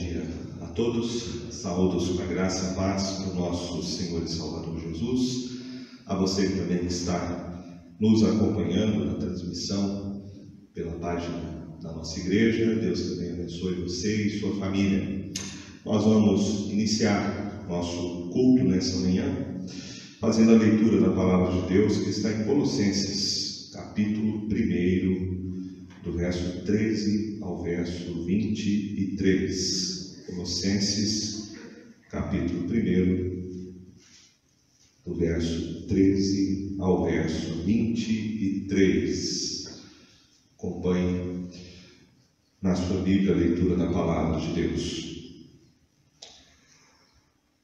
dia a todos, saúdos com a graça e a paz do nosso Senhor e Salvador Jesus, a você também que está nos acompanhando na transmissão pela página da nossa igreja. Deus também abençoe você e sua família. Nós vamos iniciar nosso culto nessa manhã, fazendo a leitura da Palavra de Deus que está em Colossenses, capítulo 1, do verso 13 ao verso 23. Colossenses, capítulo 1, do verso 13 ao verso 23. Acompanhe na sua Bíblia a leitura da Palavra de Deus.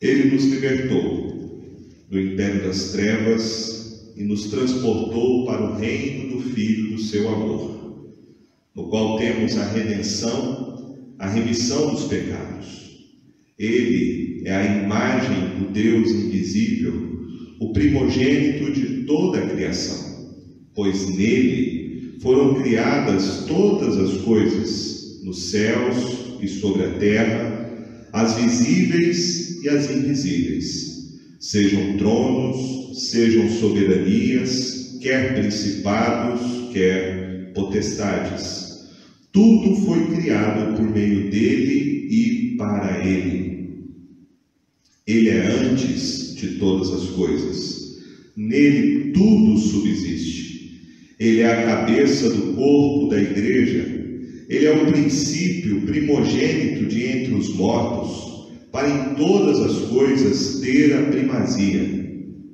Ele nos libertou do império das trevas e nos transportou para o reino do Filho do seu amor, no qual temos a redenção, a remissão dos pecados. Ele é a imagem do Deus invisível, o primogênito de toda a criação, pois nele foram criadas todas as coisas, nos céus e sobre a terra, as visíveis e as invisíveis, sejam tronos, sejam soberanias, quer principados, quer potestades. Tudo foi criado por meio dele e para ele. Ele é antes de todas as coisas. Nele tudo subsiste. Ele é a cabeça do corpo da igreja. Ele é o princípio primogênito de entre os mortos, para em todas as coisas ter a primazia,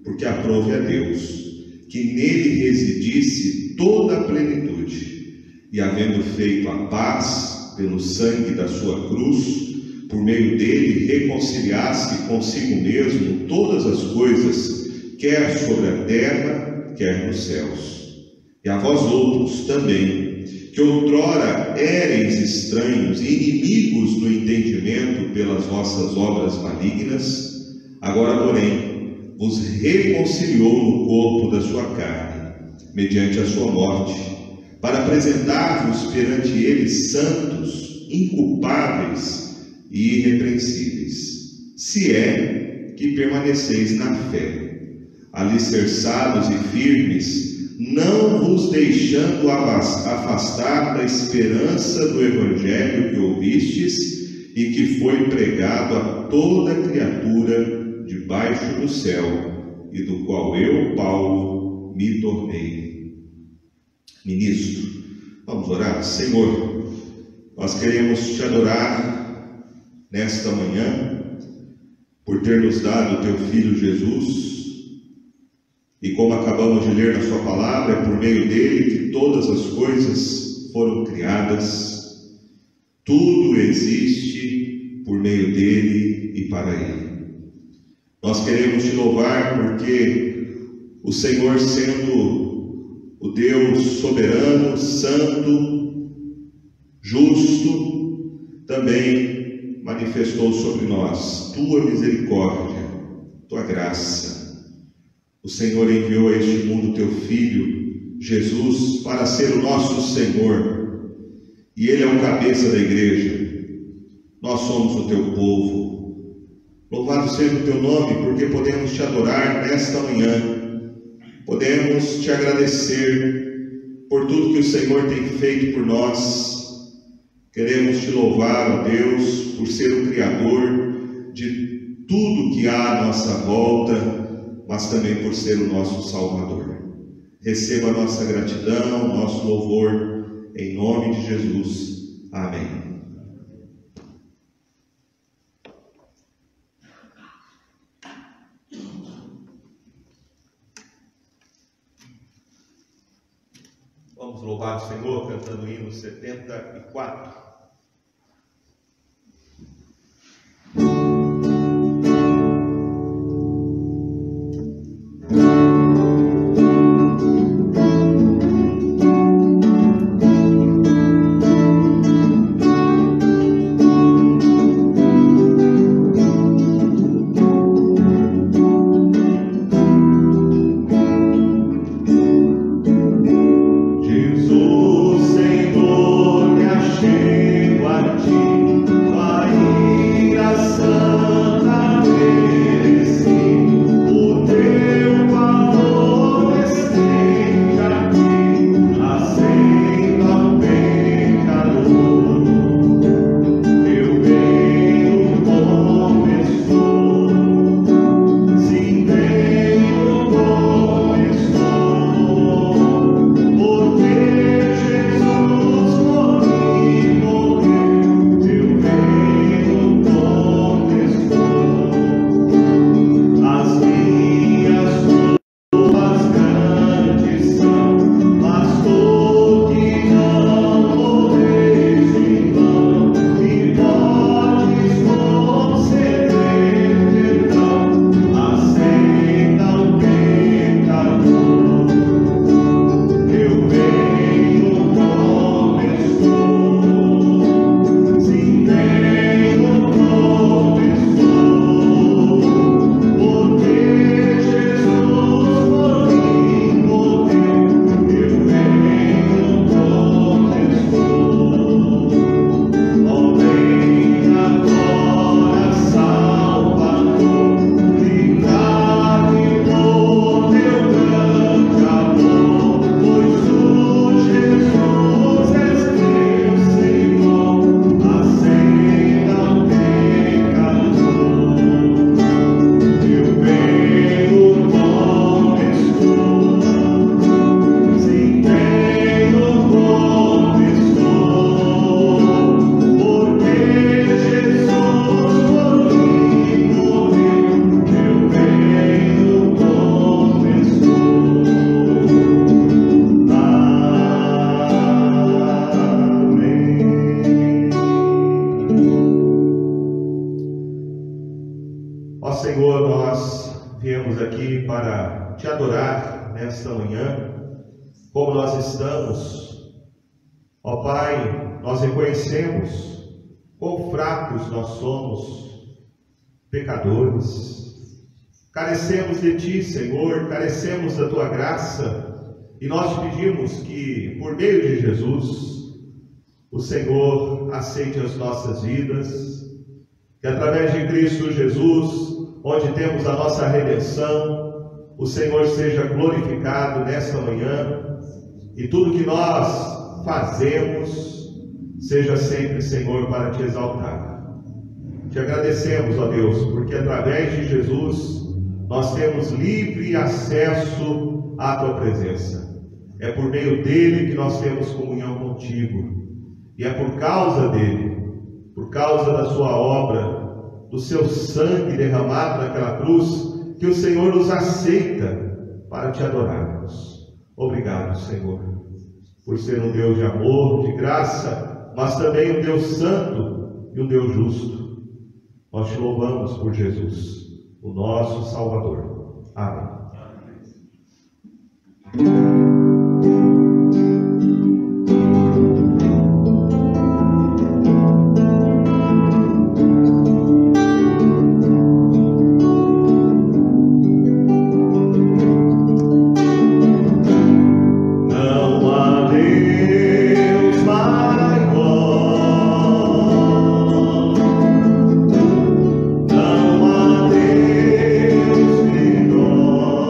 porque aprove a Deus que nele residisse toda a plenitude, e havendo feito a paz pelo sangue da sua cruz, por meio dele reconciliasse consigo mesmo todas as coisas, quer sobre a terra, quer nos céus. E a vós outros também, que outrora éreis estranhos e inimigos do entendimento pelas vossas obras malignas, agora, porém, vos reconciliou no corpo da sua carne, mediante a sua morte, para apresentar-vos perante ele santos, inculpáveis e irrepreensíveis, se é que permaneceis na fé, alicerçados e firmes, não vos deixando afastar da esperança do Evangelho que ouvistes e que foi pregado a toda criatura debaixo do céu, e do qual eu, Paulo, me tornei ministro. Vamos orar. Senhor, nós queremos te adorar nesta manhã por ter nos dado o teu Filho Jesus, e como acabamos de ler na sua palavra, é por meio dele que todas as coisas foram criadas. Tudo existe por meio dele e para ele. Nós queremos te louvar porque o Senhor, sendo o Deus soberano, santo, justo, também manifestou sobre nós tua misericórdia, tua graça. O Senhor enviou a este mundo teu Filho, Jesus, para ser o nosso Senhor, e Ele é o cabeça da igreja. Nós somos o teu povo. Louvado seja o teu nome, porque podemos te adorar nesta manhã. Podemos te agradecer por tudo que o Senhor tem feito por nós. Queremos te louvar, ó Deus, por ser o Criador de tudo que há à nossa volta, mas também por ser o nosso Salvador. Receba a nossa gratidão, nosso louvor, em nome de Jesus. Amém. Vamos louvar o Senhor cantando o hino 74. Jesus, Senhor, me achei. orar nesta manhã, como nós estamos. Ó Pai, nós reconhecemos quão fracos nós somos, pecadores. Carecemos de Ti, Senhor, carecemos da Tua graça, e nós te pedimos que, por meio de Jesus, o Senhor aceite as nossas vidas, que através de Cristo Jesus, onde temos a nossa redenção, o Senhor seja glorificado nesta manhã, e tudo que nós fazemos seja sempre, Senhor, para te exaltar. Te agradecemos, ó Deus, porque através de Jesus nós temos livre acesso à tua presença. É por meio dele que nós temos comunhão contigo, e é por causa dele, por causa da sua obra, do seu sangue derramado naquela cruz, que o Senhor nos aceita para te adorarmos. Obrigado, Senhor, por ser um Deus de amor, de graça, mas também um Deus santo e um Deus justo. Nós te louvamos por Jesus, o nosso Salvador. Amém. Não há Deus menor.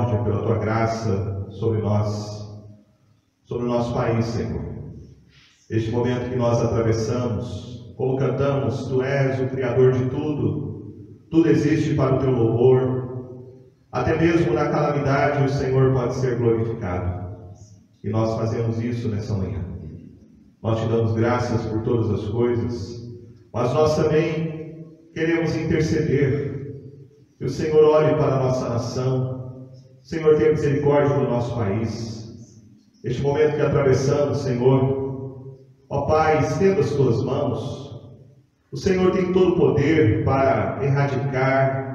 misericórdia, pela tua graça sobre nós, sobre o nosso país, Senhor. Este momento que nós atravessamos, como cantamos, tu és o Criador de tudo, tudo existe para o teu louvor, até mesmo na calamidade o Senhor pode ser glorificado. E nós fazemos isso nessa manhã. Nós te damos graças por todas as coisas, mas nós também queremos interceder. Que o Senhor olhe para a nossa nação. Senhor, tenha misericórdia do nosso país. Este momento que atravessamos, Senhor, ó Pai, estenda as tuas mãos. O Senhor tem todo o poder para erradicar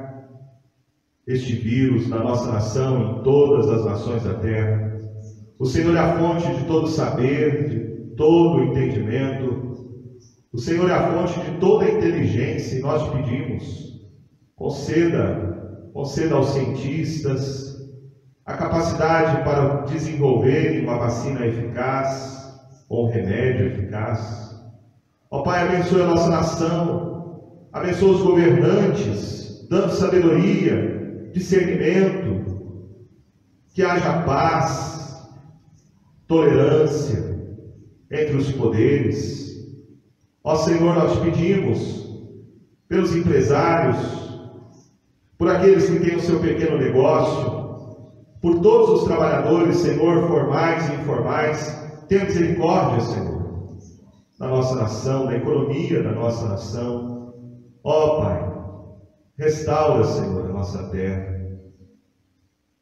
este vírus na nossa nação, em todas as nações da terra. O Senhor é a fonte de todo saber, de todo entendimento. O Senhor é a fonte de toda inteligência, e nós pedimos, conceda aos cientistas a capacidade para desenvolverem uma vacina eficaz, ou um remédio eficaz. Ó Pai, abençoe a nossa nação, abençoe os governantes, dando sabedoria, discernimento, que haja paz, tolerância entre os poderes. Ó Senhor, nós pedimos pelos empresários, por aqueles que têm o seu pequeno negócio, por todos os trabalhadores, Senhor, formais e informais. Tenha misericórdia, Senhor, na nossa nação, na economia da nossa nação. Ó Pai, restaura, Senhor, a nossa terra.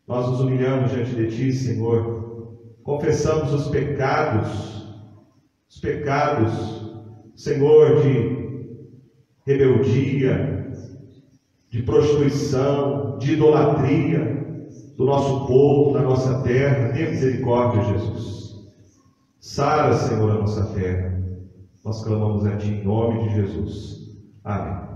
Nós nos humilhamos diante de Ti, Senhor. Confessamos os pecados, Senhor, de rebeldia, de prostituição, de idolatria do nosso povo, da nossa terra. Tenha misericórdia, Jesus. Sara, Senhor, a nossa terra. Nós clamamos a Ti em nome de Jesus. Amém.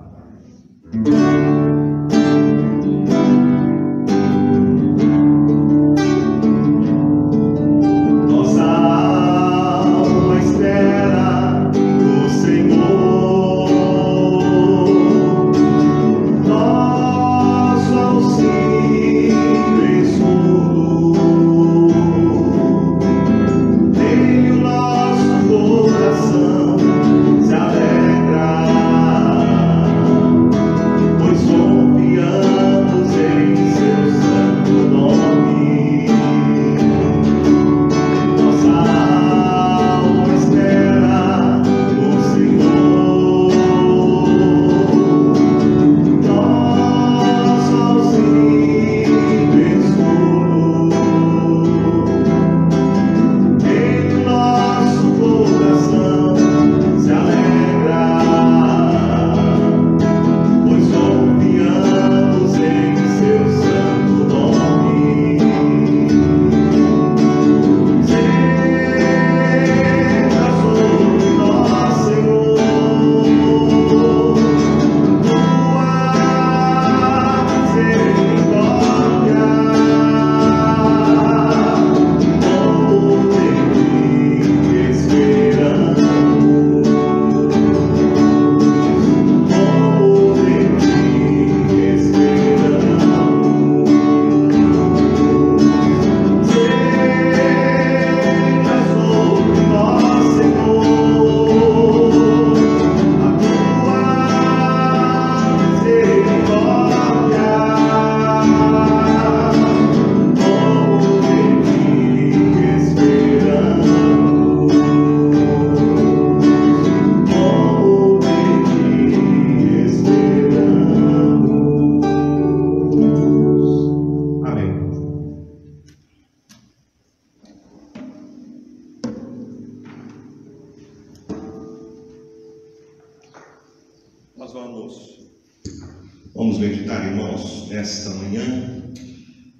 Vamos meditar, irmãos, nesta manhã,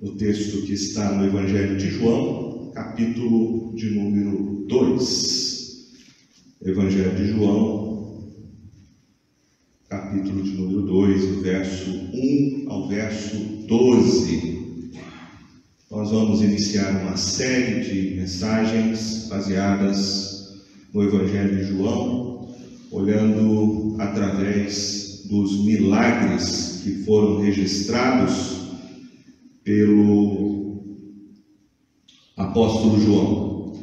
o texto que está no Evangelho de João, capítulo de número 2. Evangelho de João, capítulo de número 2, do verso 1 ao verso 12. Nós vamos iniciar uma série de mensagens baseadas no Evangelho de João, olhando através dos milagres que foram registrados pelo apóstolo João,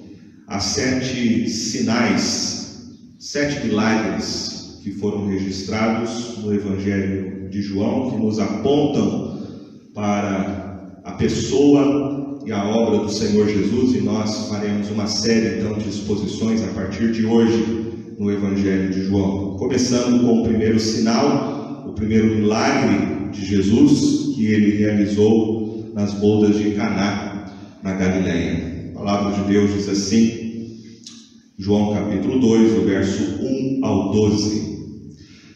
há 7 sinais, 7 milagres que foram registrados no Evangelho de João, que nos apontam para a pessoa e a obra do Senhor Jesus, e nós faremos uma série então de exposições a partir de hoje no Evangelho de João, começando com o primeiro sinal, o primeiro milagre de Jesus que ele realizou nas bodas de Caná, na Galileia. A palavra de Deus diz assim, João capítulo 2, do verso 1 ao 12.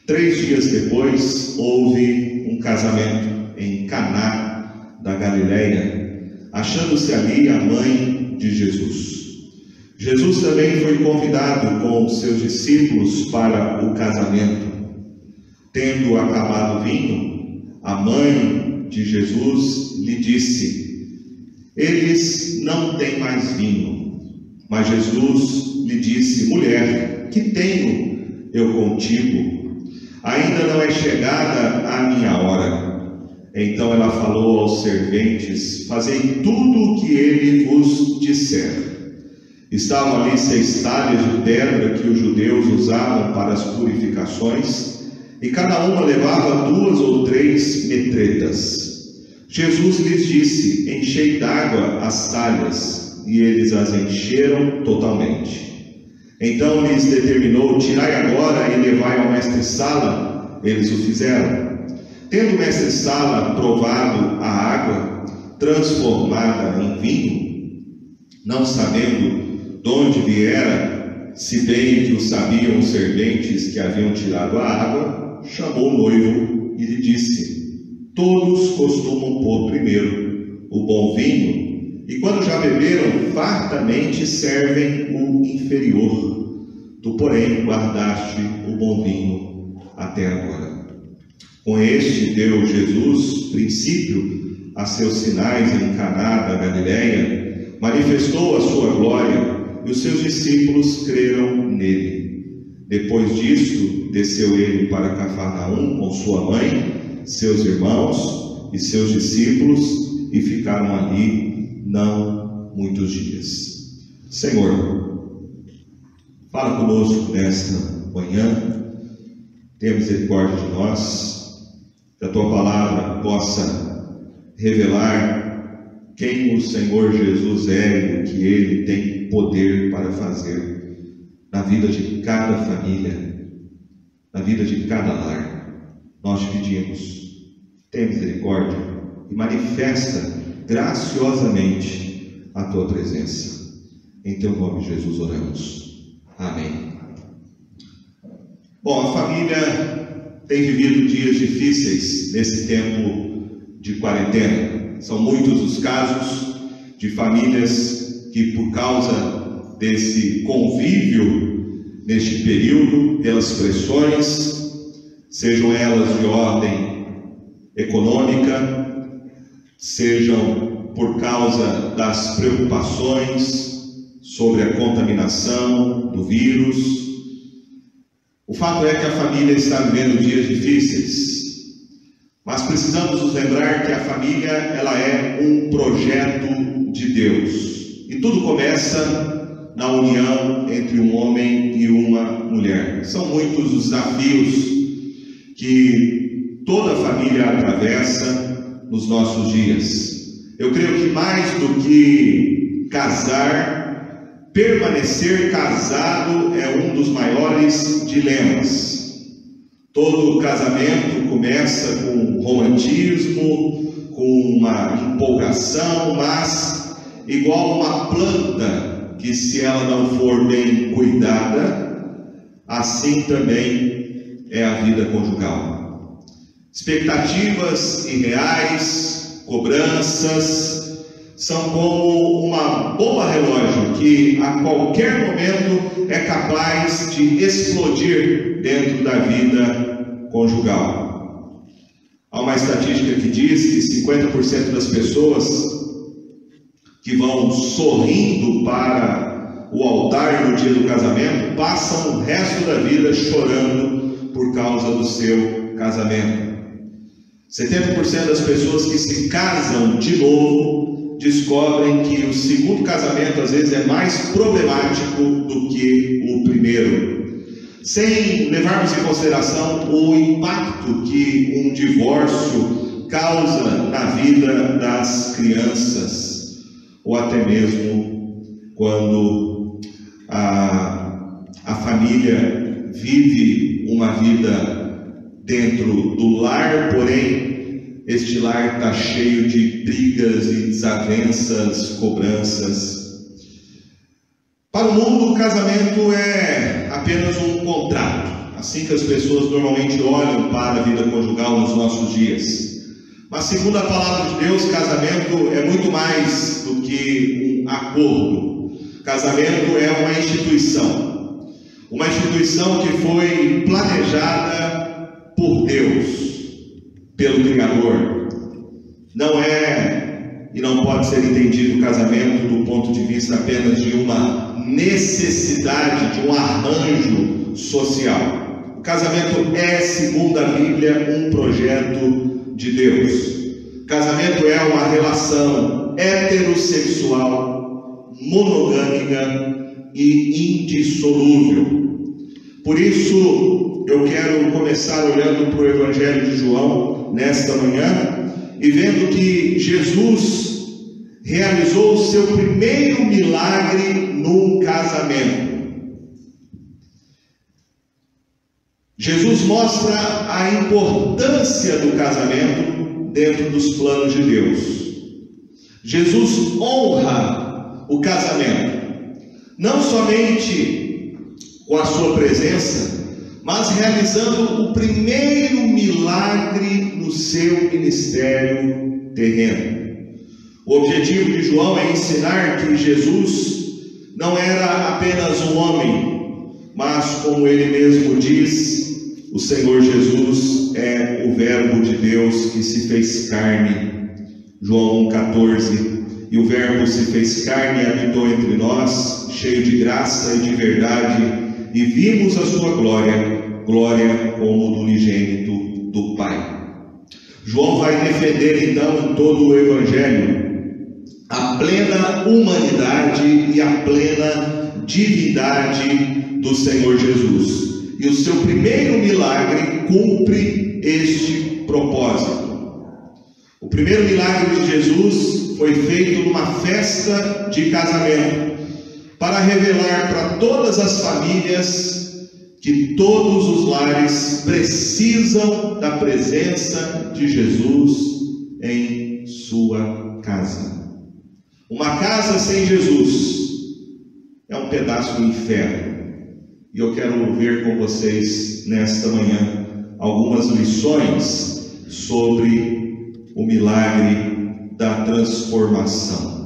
3 dias depois houve um casamento em Caná da Galileia, achando-se ali a mãe de Jesus. Jesus também foi convidado com os seus discípulos para o casamento. Tendo acabado o vinho, a mãe de Jesus lhe disse: eles não têm mais vinho. Mas Jesus lhe disse: mulher, que tenho eu contigo? Ainda não é chegada a minha hora. Então ela falou aos serventes: fazei tudo o que ele vos disser. Estavam ali 6 talhas de pedra que os judeus usavam para as purificações, e cada uma levava 2 ou 3 metretas. Jesus lhes disse: enchei d'água as talhas, e eles as encheram totalmente. Então lhes determinou: tirai agora e levai ao mestre-sala. Eles o fizeram. Tendo o mestre-sala provado a água transformada em vinho, não sabendo de onde viera, se bem que o sabiam os serventes que haviam tirado a água, chamou o noivo e lhe disse: todos costumam pôr primeiro o bom vinho, e quando já beberam fartamente servem o inferior. Tu, porém, guardaste o bom vinho até agora. Com este deu Jesus princípio a seus sinais em Caná da Galileia, manifestou a sua glória, e os seus discípulos creram nele. Depois disto, desceu ele para Cafarnaum com sua mãe, seus irmãos e seus discípulos, e ficaram ali não muitos dias. Senhor, fala conosco nesta manhã, tenha misericórdia de nós, que a tua palavra possa revelar quem o Senhor Jesus é e o que ele tem poder para fazer na vida de cada família, na vida de cada lar. Nós te pedimos, tenha misericórdia e manifesta graciosamente a tua presença. Em teu nome, Jesus, oramos. Amém. Bom, a família tem vivido dias difíceis nesse tempo de quarentena. São muitos os casos de famílias que, por causa desse convívio neste período, pelas pressões, sejam elas de ordem econômica, sejam por causa das preocupações sobre a contaminação do vírus. O fato é que a família está vivendo dias difíceis, mas precisamos nos lembrar que a família, ela é um projeto de Deus. E tudo começa na união entre um homem e uma mulher. São muitos os desafios que toda família atravessa nos nossos dias. Eu creio que mais do que casar, permanecer casado é um dos maiores dilemas. Todo casamento começa com romantismo, com uma empolgação, mas igual uma planta que, se ela não for bem cuidada, assim também é a vida conjugal. Expectativas irreais, cobranças, são como uma bomba relógio que a qualquer momento é capaz de explodir dentro da vida conjugal. Há uma estatística que diz que 50% das pessoas que vão sorrindo para o altar no dia do casamento passam o resto da vida chorando por causa do seu casamento. 70% das pessoas que se casam de novo descobrem que o segundo casamento às vezes é mais problemático do que o primeiro, sem levarmos em consideração o impacto que um divórcio causa na vida das crianças, ou até mesmo quando a família vive uma vida dentro do lar, porém este lar está cheio de brigas e desavenças, cobranças. Para o mundo, o casamento é apenas um contrato, assim que as pessoas normalmente olham para a vida conjugal nos nossos dias. Mas segundo a palavra de Deus, casamento é muito mais do que um acordo. Casamento é uma instituição que foi planejada por Deus, pelo Criador. Não é e não pode ser entendido o casamento do ponto de vista apenas de uma necessidade, de um arranjo social. O casamento é, segundo a Bíblia, um projeto de Deus. Casamento é uma relação heterossexual, monogâmica e indissolúvel. Por isso, eu quero começar olhando para o Evangelho de João nesta manhã e vendo que Jesus realizou o seu primeiro milagre num casamento. Jesus mostra a importância do casamento dentro dos planos de Deus. Jesus honra o casamento, não somente com a sua presença, mas realizando o primeiro milagre no seu ministério terreno. O objetivo de João é ensinar que Jesus não era apenas um homem, mas, como ele mesmo diz, o Senhor Jesus é o Verbo de Deus que se fez carne. João 1,14. E o Verbo se fez carne e habitou entre nós, cheio de graça e de verdade, e vimos a sua glória, glória como do unigênito do Pai. João vai defender então em todo o Evangelho a plena humanidade e a plena divindade do Senhor Jesus. E o seu primeiro milagre cumpre este propósito. O primeiro milagre de Jesus foi feito numa festa de casamento, para revelar para todas as famílias que todos os lares precisam da presença de Jesus em sua casa. Uma casa sem Jesus é um pedaço do inferno. E eu quero ver com vocês nesta manhã algumas lições sobre o milagre da transformação.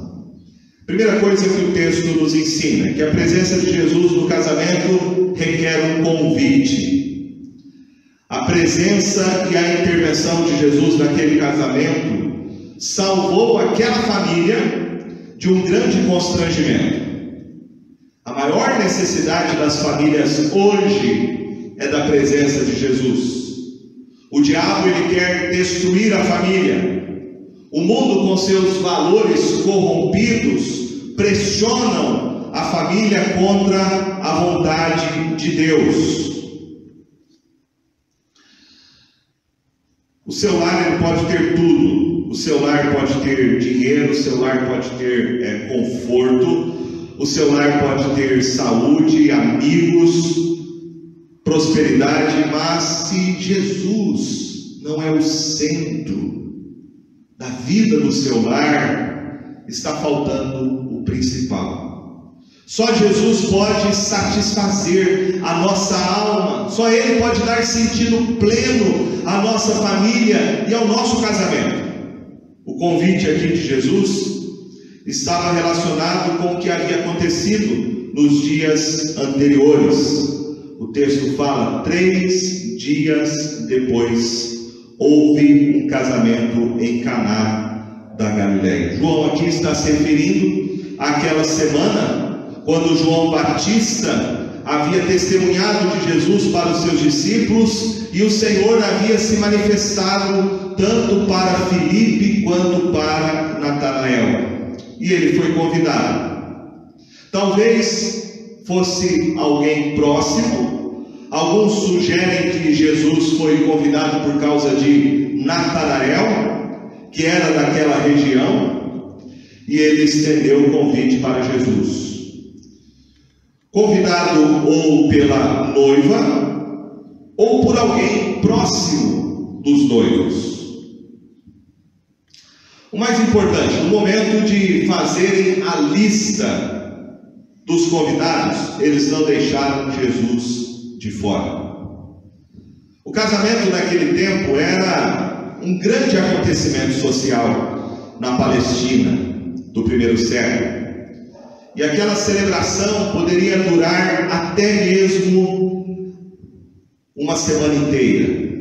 Primeira coisa que o texto nos ensina é que a presença de Jesus no casamento requer um convite. A presença e a intervenção de Jesus naquele casamento salvou aquela família de um grande constrangimento. A maior necessidade das famílias hoje é da presença de Jesus. O diabo, ele quer destruir a família. O mundo, com seus valores corrompidos, pressionam a família contra a vontade de Deus. O seu lar, ele pode ter tudo. O seu lar pode ter dinheiro, o seu lar pode ter conforto, o seu lar pode ter saúde, amigos, prosperidade, mas se Jesus não é o centro da vida do seu lar, está faltando o principal. Só Jesus pode satisfazer a nossa alma, só Ele pode dar sentido pleno à nossa família e ao nosso casamento. O convite aqui de Jesus estava relacionado com o que havia acontecido nos dias anteriores. O texto fala: 3 dias depois houve um casamento em Caná da Galileia. João aqui está se referindo àquela semana quando João Batista havia testemunhado de Jesus para os seus discípulos e o Senhor havia se manifestado tanto para Filipe quanto para Natanael. e ele foi convidado. Talvez fosse alguém próximo. Alguns sugerem que Jesus foi convidado por causa de Natanael, que era daquela região, e ele estendeu o convite para Jesus. Convidado ou pela noiva, ou por alguém próximo dos noivos. O mais importante, no momento de fazerem a lista dos convidados, eles não deixaram Jesus de fora. O casamento naquele tempo era um grande acontecimento social na Palestina do primeiro século. E aquela celebração poderia durar até mesmo uma semana inteira.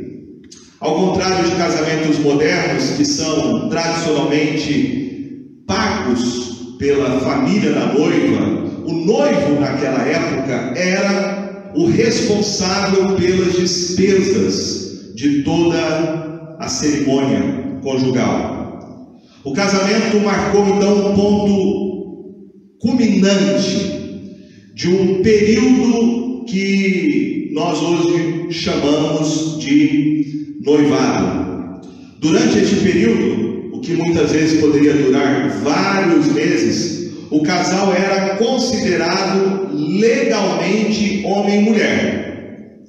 Ao contrário de casamentos modernos, que são tradicionalmente pagos pela família da noiva, o noivo naquela época era o responsável pelas despesas de toda a cerimônia conjugal. O casamento marcou então um ponto culminante de um período que nós hoje chamamos de noivado. Durante este período, o que muitas vezes poderia durar vários meses, o casal era considerado legalmente homem e mulher.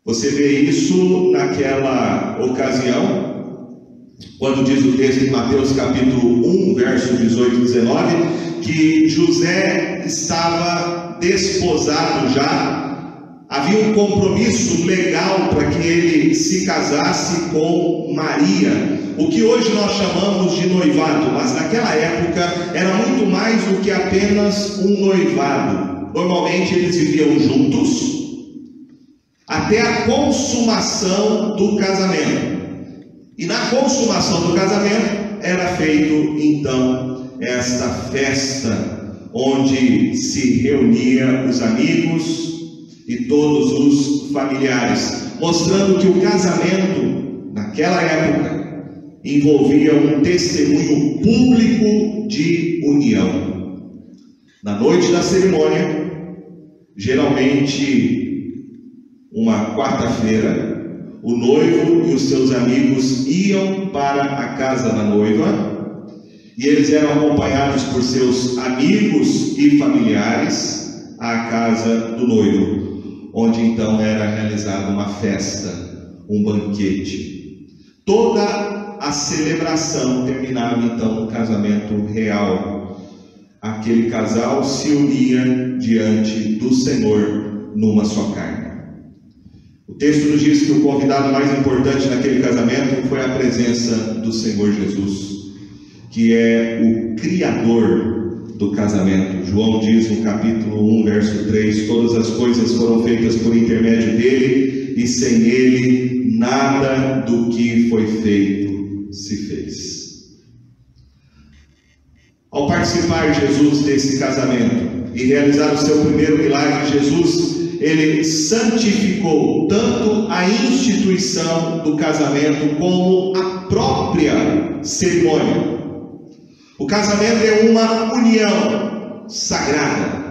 Você vê isso naquela ocasião, quando diz o texto em Mateus capítulo 1, versos 18 e 19, que José estava desposado já, havia um compromisso legal para que ele se casasse com Maria, o que hoje nós chamamos de noivado, mas naquela época era muito mais do que apenas um noivado. Normalmente eles viviam juntos até a consumação do casamento, e na consumação do casamento era feito então esta festa, onde se reunia os amigos e todos os familiares, mostrando que o casamento naquela época envolvia um testemunho público de união. Na noite da cerimônia, geralmente uma quarta-feira, o noivo e os seus amigos iam para a casa da noiva, e eles eram acompanhados por seus amigos e familiares à casa do noivo, onde então era realizada uma festa, um banquete. Toda a celebração terminava então no casamento real. Aquele casal se unia diante do Senhor numa só carne. O texto nos diz que o convidado mais importante naquele casamento foi a presença do Senhor Jesus, que é o Criador do casamento. João diz no capítulo 1, verso 3, todas as coisas foram feitas por intermédio dele, e sem ele nada do que foi feito se fez. Ao participar Jesus desse casamento e realizar o seu primeiro milagre, Jesus, ele santificou tanto a instituição do casamento como a própria cerimônia. O casamento é uma união sagrada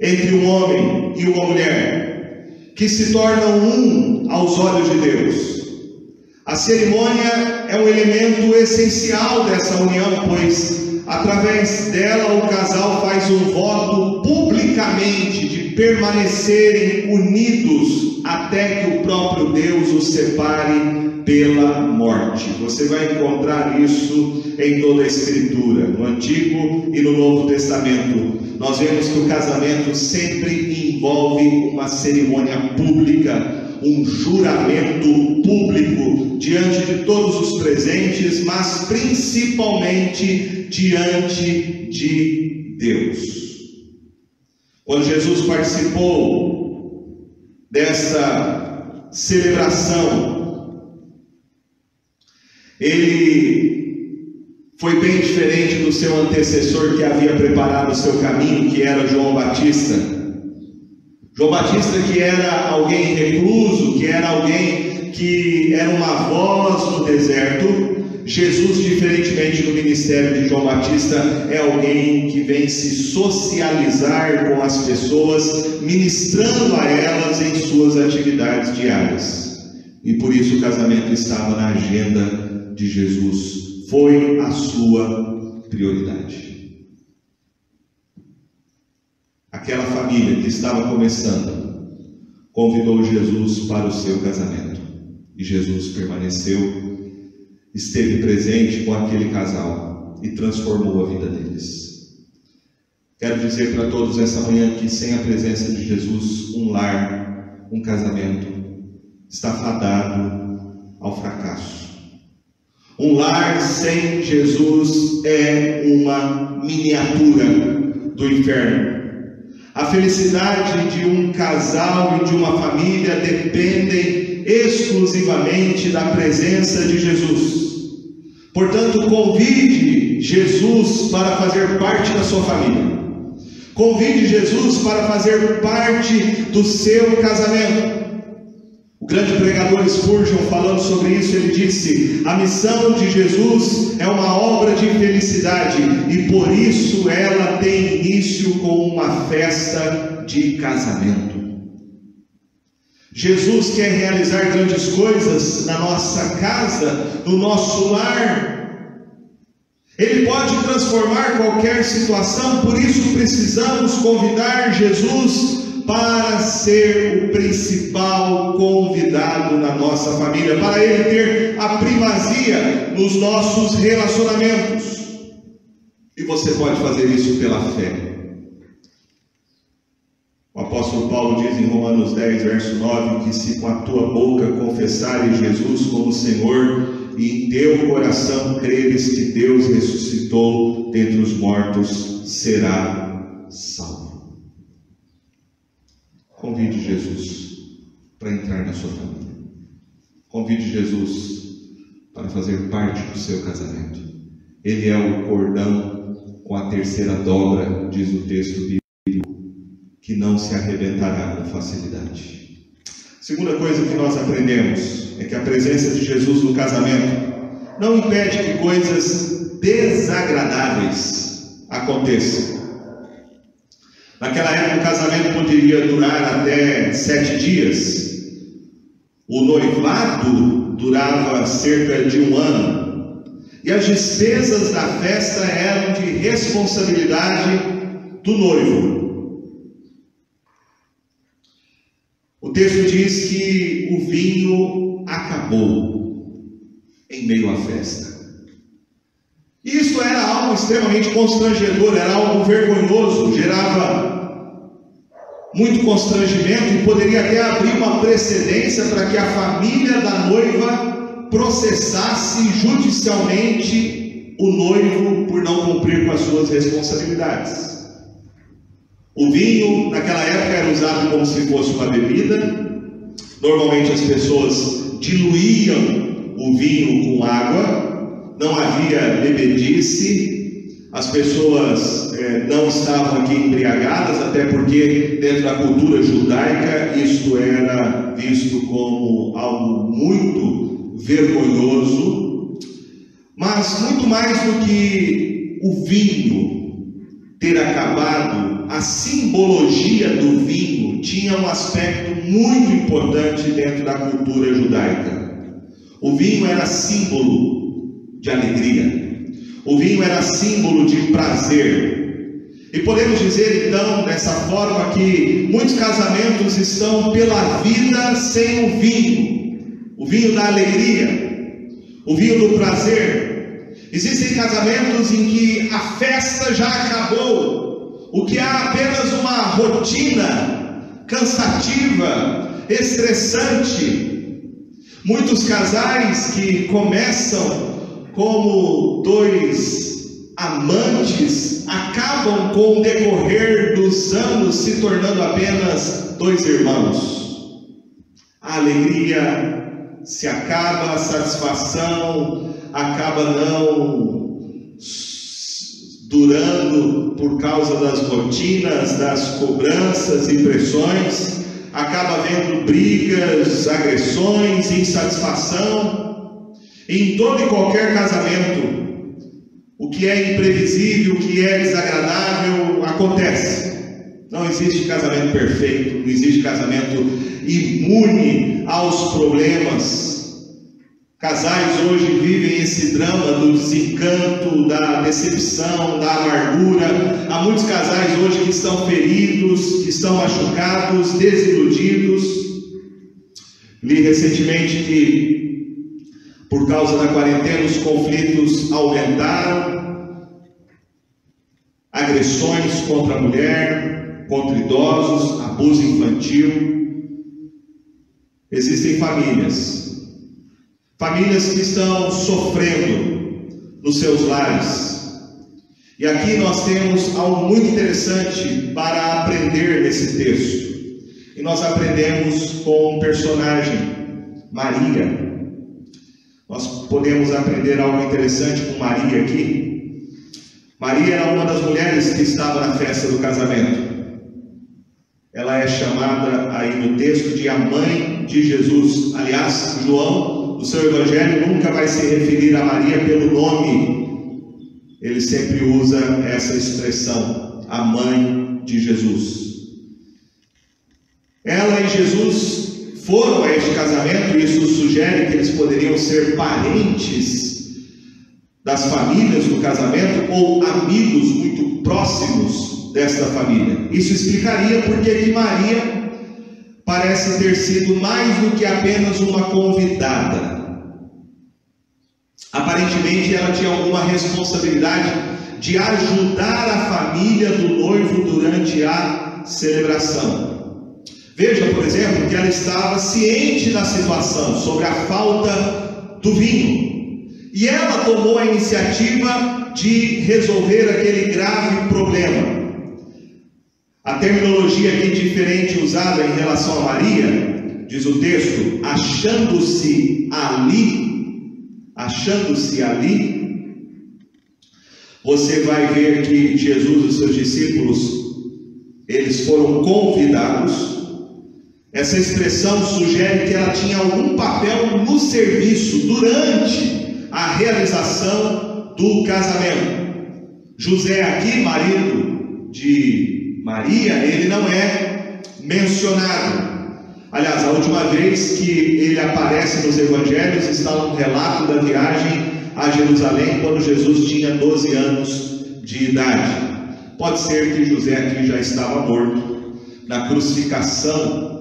entre um homem e uma mulher, que se tornam um aos olhos de Deus. A cerimônia é um elemento essencial dessa união, pois através dela o casal faz um voto publicamente de permanecerem unidos até que o próprio Deus os separe pela morte. Você vai encontrar isso em toda a Escritura, no Antigo e no Novo Testamento. Nós vemos que o casamento sempre envolve uma cerimônia pública, um juramento público diante de todos os presentes, mas principalmente diante de Deus. Quando Jesus participou dessa celebração, ele foi bem diferente do seu antecessor, que havia preparado o seu caminho, que era João Batista. João Batista, que era alguém recluso, que era alguém que era uma voz no deserto, Jesus, diferentemente do ministério de João Batista, é alguém que vem se socializar com as pessoas, ministrando a elas em suas atividades diárias. E por isso o casamento estava na agenda de Jesus. Foi a sua prioridade. Aquela família que estava começando convidou Jesus para o seu casamento. E Jesus permaneceu, esteve presente com aquele casal e transformou a vida deles. Quero dizer para todos essa manhã que sem a presença de Jesus, um lar, um casamento, está fadado ao fracasso. Um lar sem Jesus é uma miniatura do inferno. A felicidade de um casal e de uma família dependem exclusivamente da presença de Jesus. Portanto, convide Jesus para fazer parte da sua família. Convide Jesus para fazer parte do seu casamento. O grande pregador Spurgeon, falando sobre isso, ele disse: a missão de Jesus é uma obra de felicidade e por isso ela tem início com uma festa de casamento. Jesus quer realizar grandes coisas na nossa casa, no nosso lar. Ele pode transformar qualquer situação, por isso precisamos convidar Jesus para ser o principal convidado na nossa família, para ele ter a primazia nos nossos relacionamentos. E você pode fazer isso pela fé. O apóstolo Paulo diz em Romanos 10, verso 9, que se com a tua boca confessares Jesus como Senhor e em teu coração creres que Deus ressuscitou dentre os mortos, será salvo. Convide Jesus para entrar na sua família. Convide Jesus para fazer parte do seu casamento. Ele é o cordão com a terceira dobra, diz o texto bíblico, que não se arrebentará com facilidade. Segunda coisa que nós aprendemos é que a presença de Jesus no casamento não impede que coisas desagradáveis aconteçam. Naquela época o casamento poderia durar até 7 dias. O noivado durava cerca de 1 ano. E as despesas da festa eram de responsabilidade do noivo. O texto diz que o vinho acabou em meio à festa. Isso era algo extremamente constrangedor, era algo vergonhoso, gerava muito constrangimento e poderia até abrir uma precedência para que a família da noiva processasse judicialmente o noivo por não cumprir com as suas responsabilidades. O vinho naquela época era usado como se fosse uma bebida. Normalmente as pessoas diluíam o vinho com água, não havia bebedice, as pessoas não estavam aqui embriagadas, até porque dentro da cultura judaica isto era visto como algo muito vergonhoso. Mas muito mais do que o vinho ter acabado, a simbologia do vinho tinha um aspecto muito importante dentro da cultura judaica. O vinho era símbolo de alegria. O vinho era símbolo de prazer. E podemos dizer então, dessa forma, que muitos casamentos estão pela vida sem o vinho da alegria, o vinho do prazer. Existem casamentos em que a festa já acabou, o que há apenas uma rotina cansativa, estressante. Muitos casais que começam como 2 amantes acabam com o decorrer dos anos se tornando apenas 2 irmãos. A alegria se acaba, a satisfação acaba não durando por causa das rotinas, das cobranças e pressões, acaba havendo brigas, agressões, insatisfação. Em todo e qualquer casamento, o que é imprevisível, o que é desagradável, acontece. Não existe casamento perfeito, não existe casamento imune aos problemas. Casais hoje vivem esse drama do desencanto, da decepção, da amargura. Há muitos casais hoje que estão feridos, que estão machucados, desiludidos. Li recentemente que, por causa da quarentena, os conflitos aumentaram. Agressões contra a mulher, contra idosos, abuso infantil. Existem famílias que estão sofrendo nos seus lares. E aqui nós temos algo muito interessante para aprender nesse texto. E nós aprendemos com um personagem, Maria. Nós podemos aprender algo interessante com Maria aqui. Maria era uma das mulheres que estava na festa do casamento. Ela é chamada aí no texto de a mãe de Jesus. Aliás, João, no seu evangelho, nunca vai se referir a Maria pelo nome. Ele sempre usa essa expressão, a mãe de Jesus. Ela e Jesus foram a este casamento, e isso sugere que eles poderiam ser parentes das famílias do casamento ou amigos muito próximos desta família. Isso explicaria porque que Maria parece ter sido mais do que apenas uma convidada. Aparentemente ela tinha alguma responsabilidade de ajudar a família do noivo durante a celebração. Veja, por exemplo, que ela estava ciente da situação, sobre a falta do vinho. E ela tomou a iniciativa de resolver aquele grave problema. A terminologia aqui diferente usada em relação a Maria, diz o texto, achando-se ali, você vai ver que Jesus e os seus discípulos, eles foram convidados. Essa expressão sugere que ela tinha algum papel no serviço, durante a realização do casamento. José aqui, marido de Maria, ele não é mencionado. Aliás, a última vez que ele aparece nos evangelhos está no relato da viagem a Jerusalém, quando Jesus tinha 12 anos de idade. Pode ser que José aqui já estava morto. Na crucificação,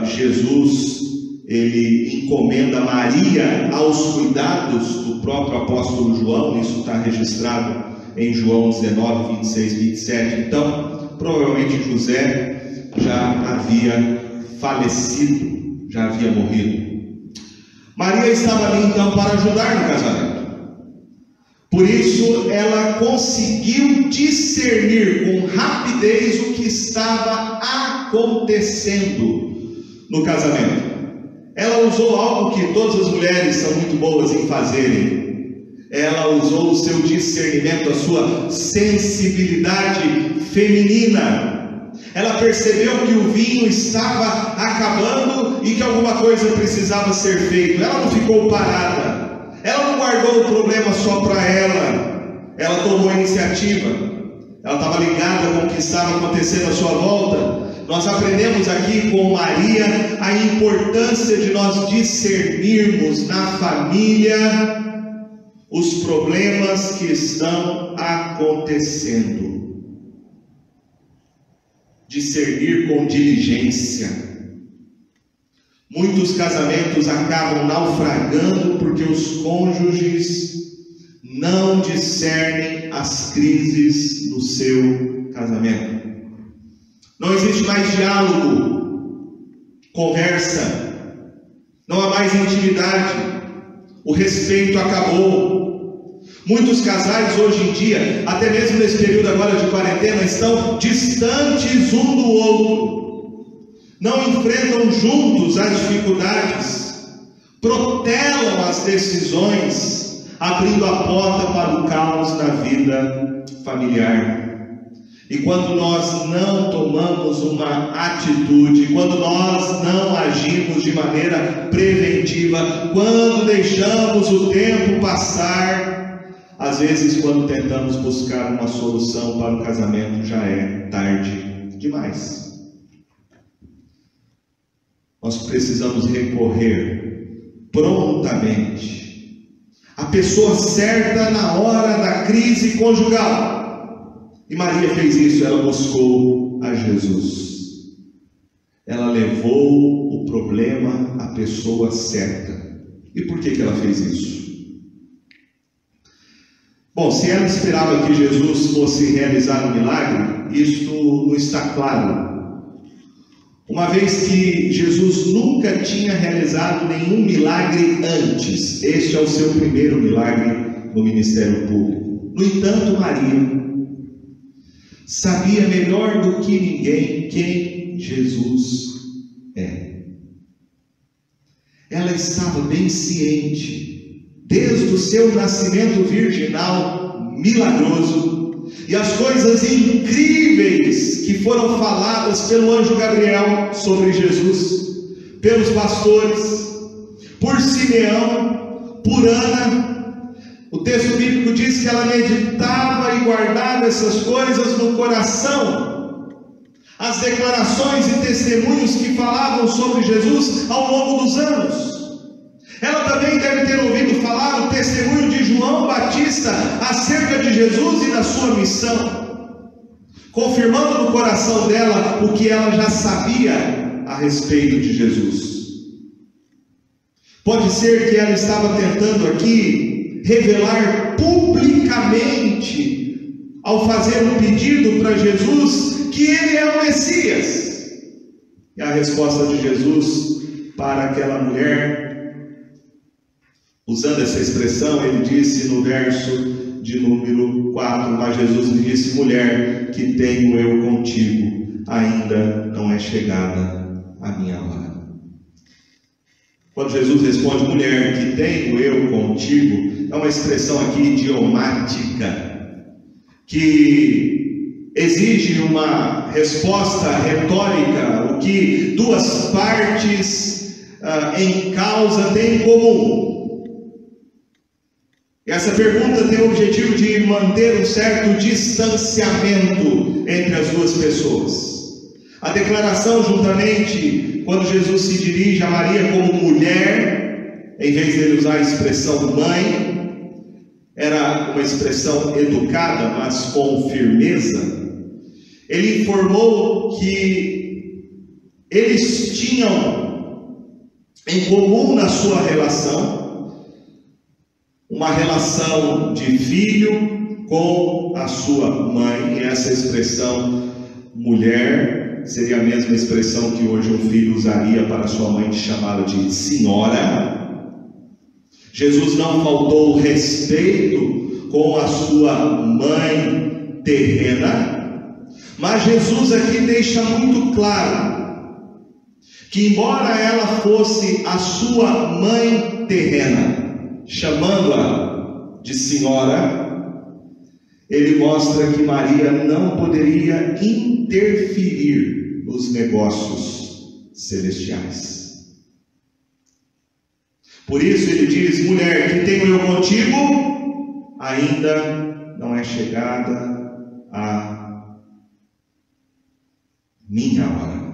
Jesus ele encomenda Maria aos cuidados do próprio apóstolo João. Isso está registrado em João 19, 26, 27. Então, provavelmente José já havia falecido, já havia morrido. Maria estava ali então para ajudar no casamento. Por isso ela conseguiu discernir com rapidez o que estava acontecendo no casamento. Ela usou algo que todas as mulheres são muito boas em fazerem. Ela usou o seu discernimento, a sua sensibilidade feminina. Ela percebeu que o vinho estava acabando e que alguma coisa precisava ser feita. Ela não ficou parada. Ela não guardou o problema só para ela. Ela tomou a iniciativa. Ela estava ligada com o que estava acontecendo à sua volta. Nós aprendemos aqui com Maria a importância de nós discernirmos na família os problemas que estão acontecendo. Discernir com diligência. Muitos casamentos acabam naufragando porque os cônjuges não discernem as crises do seu casamento. Não existe mais diálogo, conversa, não há mais intimidade, o respeito acabou. Muitos casais hoje em dia, até mesmo nesse período agora de quarentena, estão distantes um do outro. Não enfrentam juntos as dificuldades, protelam as decisões, abrindo a porta para o caos da vida familiar. E quando nós não tomamos uma atitude, quando nós não agimos de maneira preventiva, quando deixamos o tempo passar, às vezes quando tentamos buscar uma solução para o casamento já é tarde demais. Nós precisamos recorrer prontamente à pessoa certa na hora da crise conjugal. E Maria fez isso, ela buscou a Jesus. Ela levou o problema à pessoa certa. E por que ela fez isso? Bom, se ela esperava que Jesus fosse realizar um milagre, isto não está claro. Uma vez que Jesus nunca tinha realizado nenhum milagre antes. Este é o seu primeiro milagre no ministério público. No entanto, Maria sabia melhor do que ninguém quem Jesus é. Ela estava bem ciente, desde o seu nascimento virginal milagroso, e as coisas incríveis que foram faladas pelo anjo Gabriel sobre Jesus, pelos pastores, por Simeão, por Ana. O texto bíblico diz que ela meditava e guardava essas coisas no coração. As declarações e testemunhos que falavam sobre Jesus ao longo dos anos. Ela também deve ter ouvido falar o testemunho de João Batista acerca de Jesus e da sua missão, confirmando no coração dela o que ela já sabia a respeito de Jesus. Pode ser que ela estava tentando aqui revelar publicamente, ao fazer um pedido para Jesus, que ele é o Messias. E a resposta de Jesus para aquela mulher, usando essa expressão, ele disse no verso de número 4, mas Jesus lhe disse: mulher, que tenho eu contigo, ainda não é chegada a minha hora. Quando Jesus responde, mulher, que tenho eu contigo, é uma expressão aqui idiomática, que exige uma resposta retórica, o que duas partes em causa têm em comum. Essa pergunta tem o objetivo de manter um certo distanciamento entre as duas pessoas. A declaração, juntamente, quando Jesus se dirige a Maria como mulher, em vez dele usar a expressão mãe, era uma expressão educada, mas com firmeza. Ele informou que eles tinham em comum na sua relação uma relação de filho com a sua mãe. E essa expressão mulher seria a mesma expressão que hoje um filho usaria para sua mãe, chamá-la de senhora. Jesus não faltou respeito com a sua mãe terrena, mas Jesus aqui deixa muito claro que, embora ela fosse a sua mãe terrena, chamando-a de senhora, ele mostra que Maria não poderia interferir nos negócios celestiais. Por isso ele diz: mulher, que tenho eu contigo, ainda não é chegada a minha hora.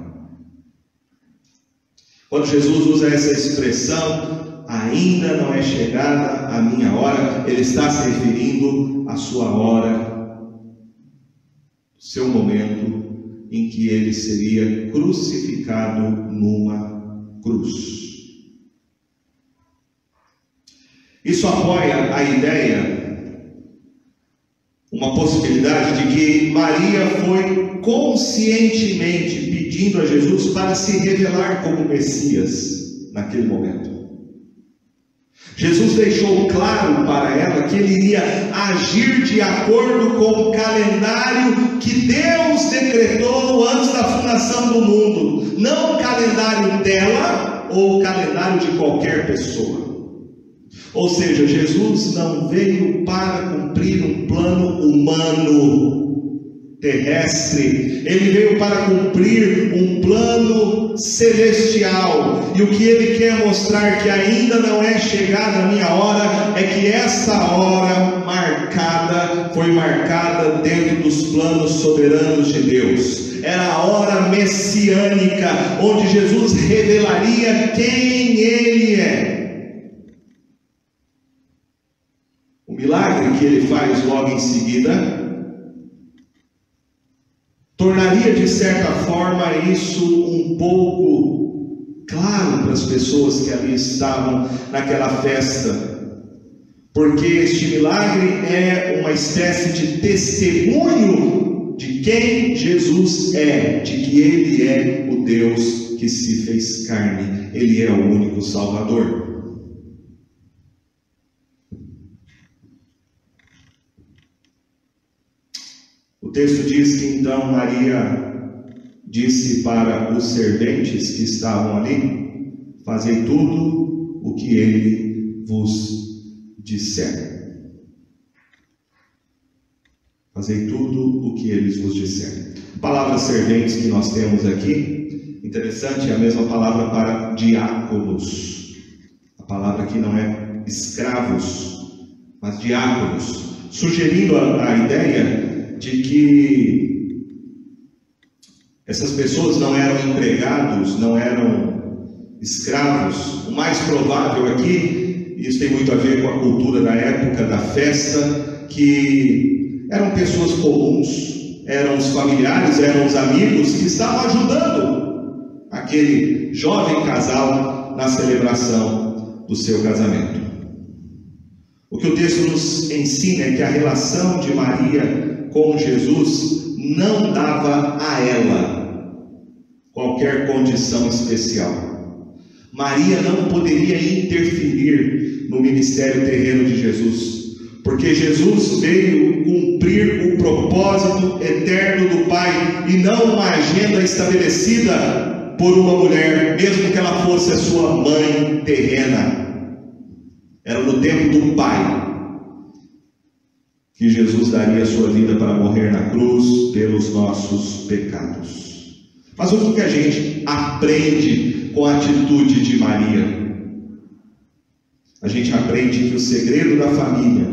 Quando Jesus usa essa expressão, ainda não é chegada a minha hora, ele está se referindo à sua hora, seu momento em que ele seria crucificado numa cruz. Isso apoia a ideia, uma possibilidade de que Maria foi conscientemente pedindo a Jesus para se revelar como Messias naquele momento. Jesus deixou claro para ela que ele iria agir de acordo com o calendário que Deus decretou antes da fundação do mundo, não o calendário dela ou o calendário de qualquer pessoa. Ou seja, Jesus não veio para cumprir um plano humano, terrestre, ele veio para cumprir um plano celestial, e o que ele quer mostrar que ainda não é chegada a minha hora, é que essa hora foi marcada dentro dos planos soberanos de Deus. Era a hora messiânica, onde Jesus revelaria quem ele é. O milagre que ele faz logo em seguida tornaria de certa forma isso um pouco claro para as pessoas que ali estavam naquela festa, porque este milagre é uma espécie de testemunho de quem Jesus é, de que ele é o Deus que se fez carne, ele é o único Salvador. O texto diz que então Maria disse para os serventes que estavam ali: fazei tudo o que ele vos disser. Fazei tudo o que eles vos disserem. A palavra serventes que nós temos aqui, interessante, é a mesma palavra para diáconos. A palavra aqui não é escravos, mas diáconos, sugerindo a ideia de que essas pessoas não eram empregados, não eram escravos. O mais provável aqui, isso tem muito a ver com a cultura da época da festa, que eram pessoas comuns, eram os familiares, eram os amigos que estavam ajudando aquele jovem casal na celebração do seu casamento. O que o texto nos ensina é que a relação de Maria com Jesus não dava a ela qualquer condição especial. Maria não poderia interferir no ministério terreno de Jesus, porque Jesus veio cumprir o propósito eterno do Pai, e não uma agenda estabelecida por uma mulher, mesmo que ela fosse a sua mãe terrena. Era no tempo do Pai que Jesus daria a sua vida para morrer na cruz pelos nossos pecados. Mas o que a gente aprende com a atitude de Maria? A gente aprende que o segredo da família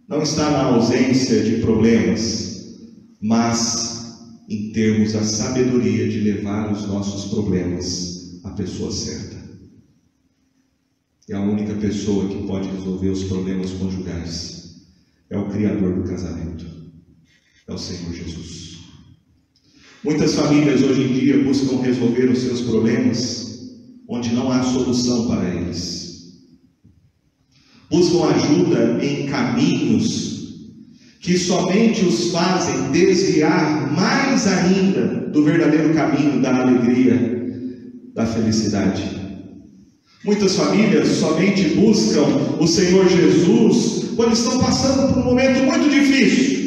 não está na ausência de problemas, mas em termos a sabedoria de levar os nossos problemas à pessoa certa. É a única pessoa que pode resolver os problemas conjugais. É o Criador do casamento, é o Senhor Jesus. Muitas famílias hoje em dia buscam resolver os seus problemas onde não há solução para eles. Buscam ajuda em caminhos que somente os fazem desviar mais ainda do verdadeiro caminho da alegria, da felicidade. Muitas famílias somente buscam o Senhor Jesus quando estão passando por um momento muito difícil,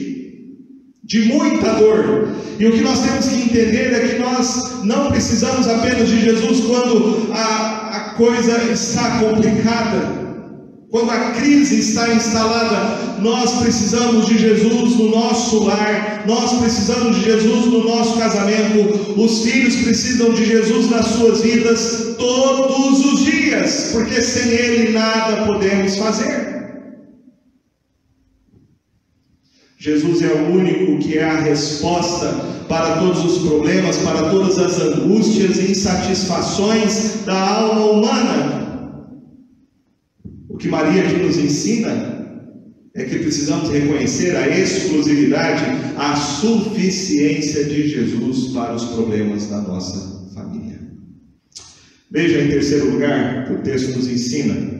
de muita dor. E o que nós temos que entender é que nós não precisamos apenas de Jesus quando a coisa está complicada, quando a crise está instalada. Nós precisamos de Jesus no nosso lar, nós precisamos de Jesus no nosso casamento, os filhos precisam de Jesus nas suas vidas todos os dias, porque sem Ele nada podemos fazer. Jesus é o único que é a resposta para todos os problemas, para todas as angústias e insatisfações da alma humana. O que Maria aqui nos ensina é que precisamos reconhecer a exclusividade, a suficiência de Jesus para os problemas da nossa família. Veja, em terceiro lugar, que o texto nos ensina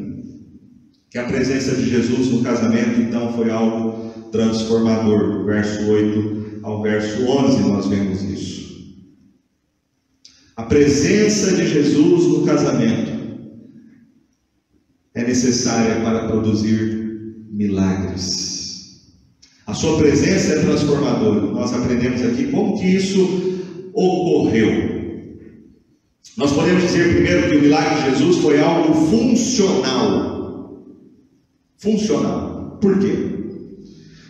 que a presença de Jesus no casamento, então, foi algo transformador. Do verso 8 ao verso 11 nós vemos isso. A presença de Jesus no casamento é necessária para produzir milagres. A sua presença é transformadora. Nós aprendemos aqui como que isso ocorreu. Nós podemos dizer primeiro que o milagre de Jesus foi algo funcional. Funcional. Por quê?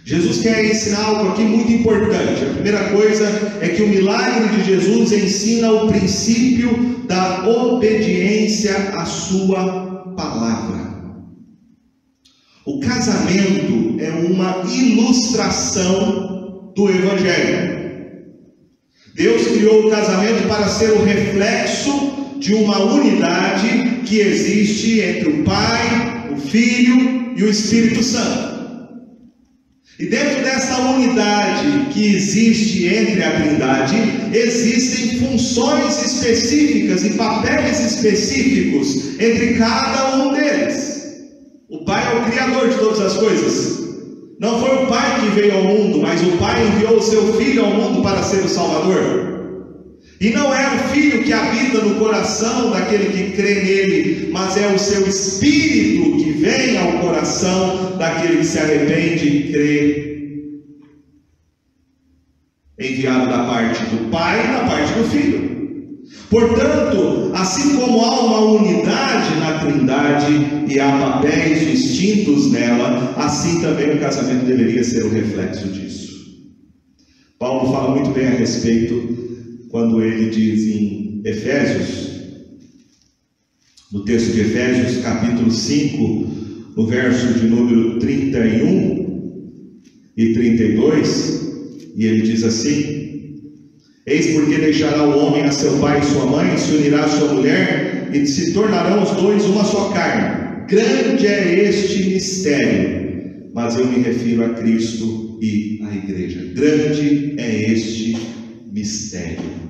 Jesus quer ensinar algo aqui muito importante. A primeira coisa é que o milagre de Jesus ensina o princípio da obediência à sua palavra. O casamento é uma ilustração do Evangelho. Deus criou o casamento para ser o reflexo de uma unidade que existe entre o Pai, o Filho e o Espírito Santo. E dentro dessa unidade que existe entre a Trindade, existem funções específicas e papéis específicos entre cada um deles. O Pai é o Criador de todas as coisas. Não foi o Pai que veio ao mundo, mas o Pai enviou o seu Filho ao mundo para ser o Salvador. E não é o Filho que habita no coração daquele que crê nele, mas é o seu Espírito que vem ao coração daquele que se arrepende e crê. Enviado da parte do Pai e da parte do Filho. Portanto, assim como há uma unidade na Trindade e há papéis distintos nela, assim também o casamento deveria ser o reflexo disso. Paulo fala muito bem a respeito quando ele diz em Efésios, no texto de Efésios, capítulo 5, no verso de número 31 e 32, e ele diz assim: eis porque deixará o homem a seu pai e sua mãe, se unirá a sua mulher, e se tornarão os dois uma só carne. Grande é este mistério, mas eu me refiro a Cristo e à igreja. Grande é este mistério.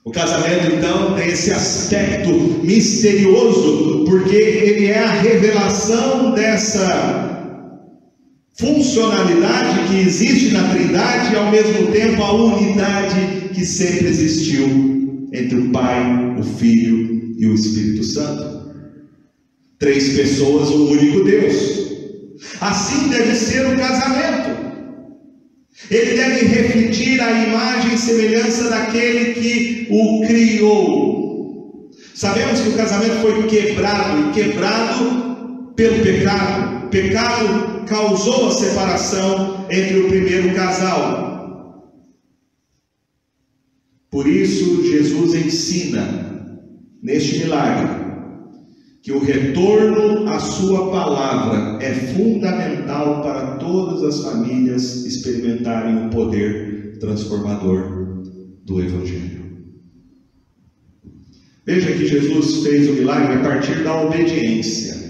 O casamento, então, tem esse aspecto misterioso, porque ele é a revelação dessa funcionalidade que existe na Trindade e, ao mesmo tempo, a unidade que sempre existiu entre o Pai, o Filho e o Espírito Santo. 3 pessoas, um único Deus. Assim deve ser o casamento. Ele deve refletir a imagem e semelhança daquele que o criou. Sabemos que o casamento foi quebrado pelo pecado. O pecado causou a separação entre o primeiro casal. Por isso, Jesus ensina neste milagre que o retorno à sua palavra é fundamental para todas as famílias experimentarem o poder transformador do Evangelho. Veja que Jesus fez o milagre a partir da obediência.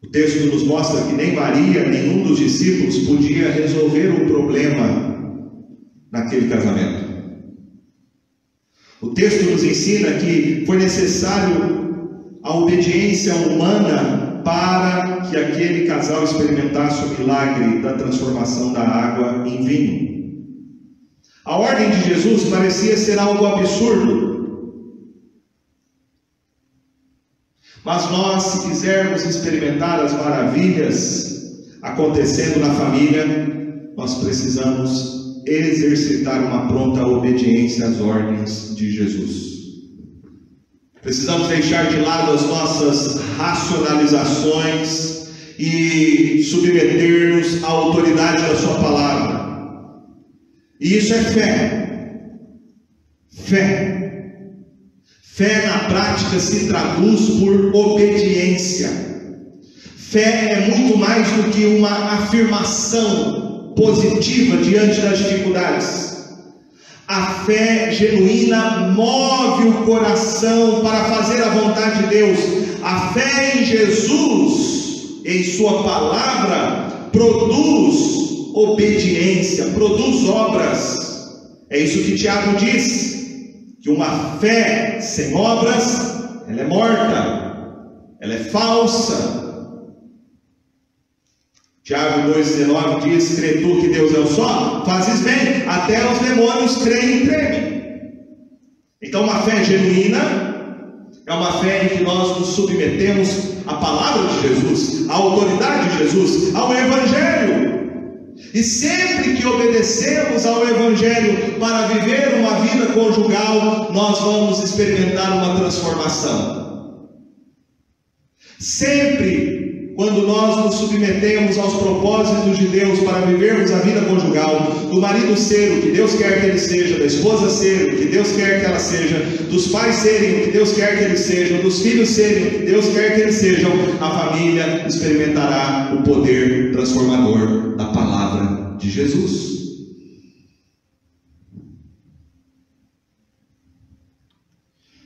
O texto nos mostra que nem Maria, nenhum dos discípulos podia resolver o problema naquele casamento. O texto nos ensina que foi necessário a obediência humana para que aquele casal experimentasse o milagre da transformação da água em vinho. A ordem de Jesus parecia ser algo absurdo. Mas nós, se quisermos experimentar as maravilhas acontecendo na família, nós precisamos exercitar uma pronta obediência às ordens de Jesus. Precisamos deixar de lado as nossas racionalizações e submeter-nos à autoridade da sua palavra. E isso é fé. Fé na prática se traduz por obediência. Fé é muito mais do que uma afirmação positiva diante das dificuldades. A fé genuína move o coração para fazer a vontade de Deus. A fé em Jesus, em sua palavra, produz obediência, produz obras. É isso que Tiago diz, que uma fé sem obras, ela é morta, ela é falsa. Tiago 2,19 diz: crê tu que Deus é o só? Fazes bem, até os demônios creem e tremem. Então uma fé genuína é uma fé em que nós nos submetemos à palavra de Jesus, à autoridade de Jesus, ao Evangelho. E sempre que obedecemos ao Evangelho para viver uma vida conjugal, nós vamos experimentar uma transformação. Sempre quando nós nos submetemos aos propósitos de Deus para vivermos a vida conjugal, do marido ser o que Deus quer que ele seja, da esposa ser o que Deus quer que ela seja, dos pais serem o que Deus quer que eles sejam, dos filhos serem o que Deus quer que eles sejam, a família experimentará o poder transformador da palavra de Jesus.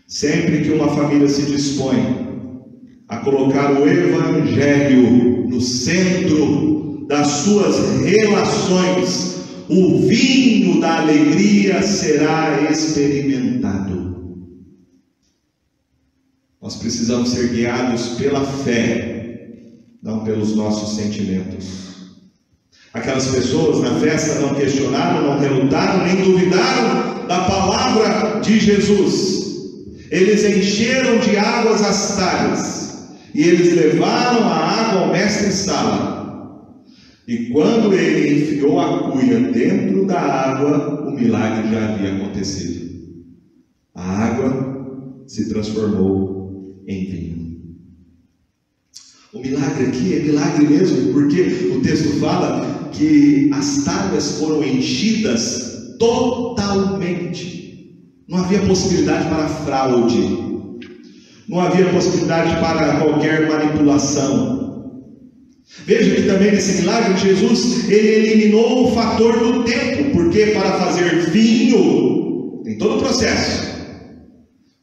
Sempre que uma família se dispõe a colocar o Evangelho no centro das suas relações, o vinho da alegria será experimentado. Nós precisamos ser guiados pela fé, não pelos nossos sentimentos. Aquelas pessoas na festa não questionaram, não relutaram, nem duvidaram da palavra de Jesus. Eles encheram de águas as talhas e eles levaram a água ao mestre-sala. E quando ele enfiou a cuia dentro da água, o milagre já havia acontecido. A água se transformou em vinho. O milagre aqui é milagre mesmo, porque o texto fala que as talhas foram enchidas totalmente. Não havia possibilidade para fraude. Não havia possibilidade para qualquer manipulação. Veja que também nesse milagre Jesus, ele eliminou o fator do tempo, porque para fazer vinho tem todo o processo: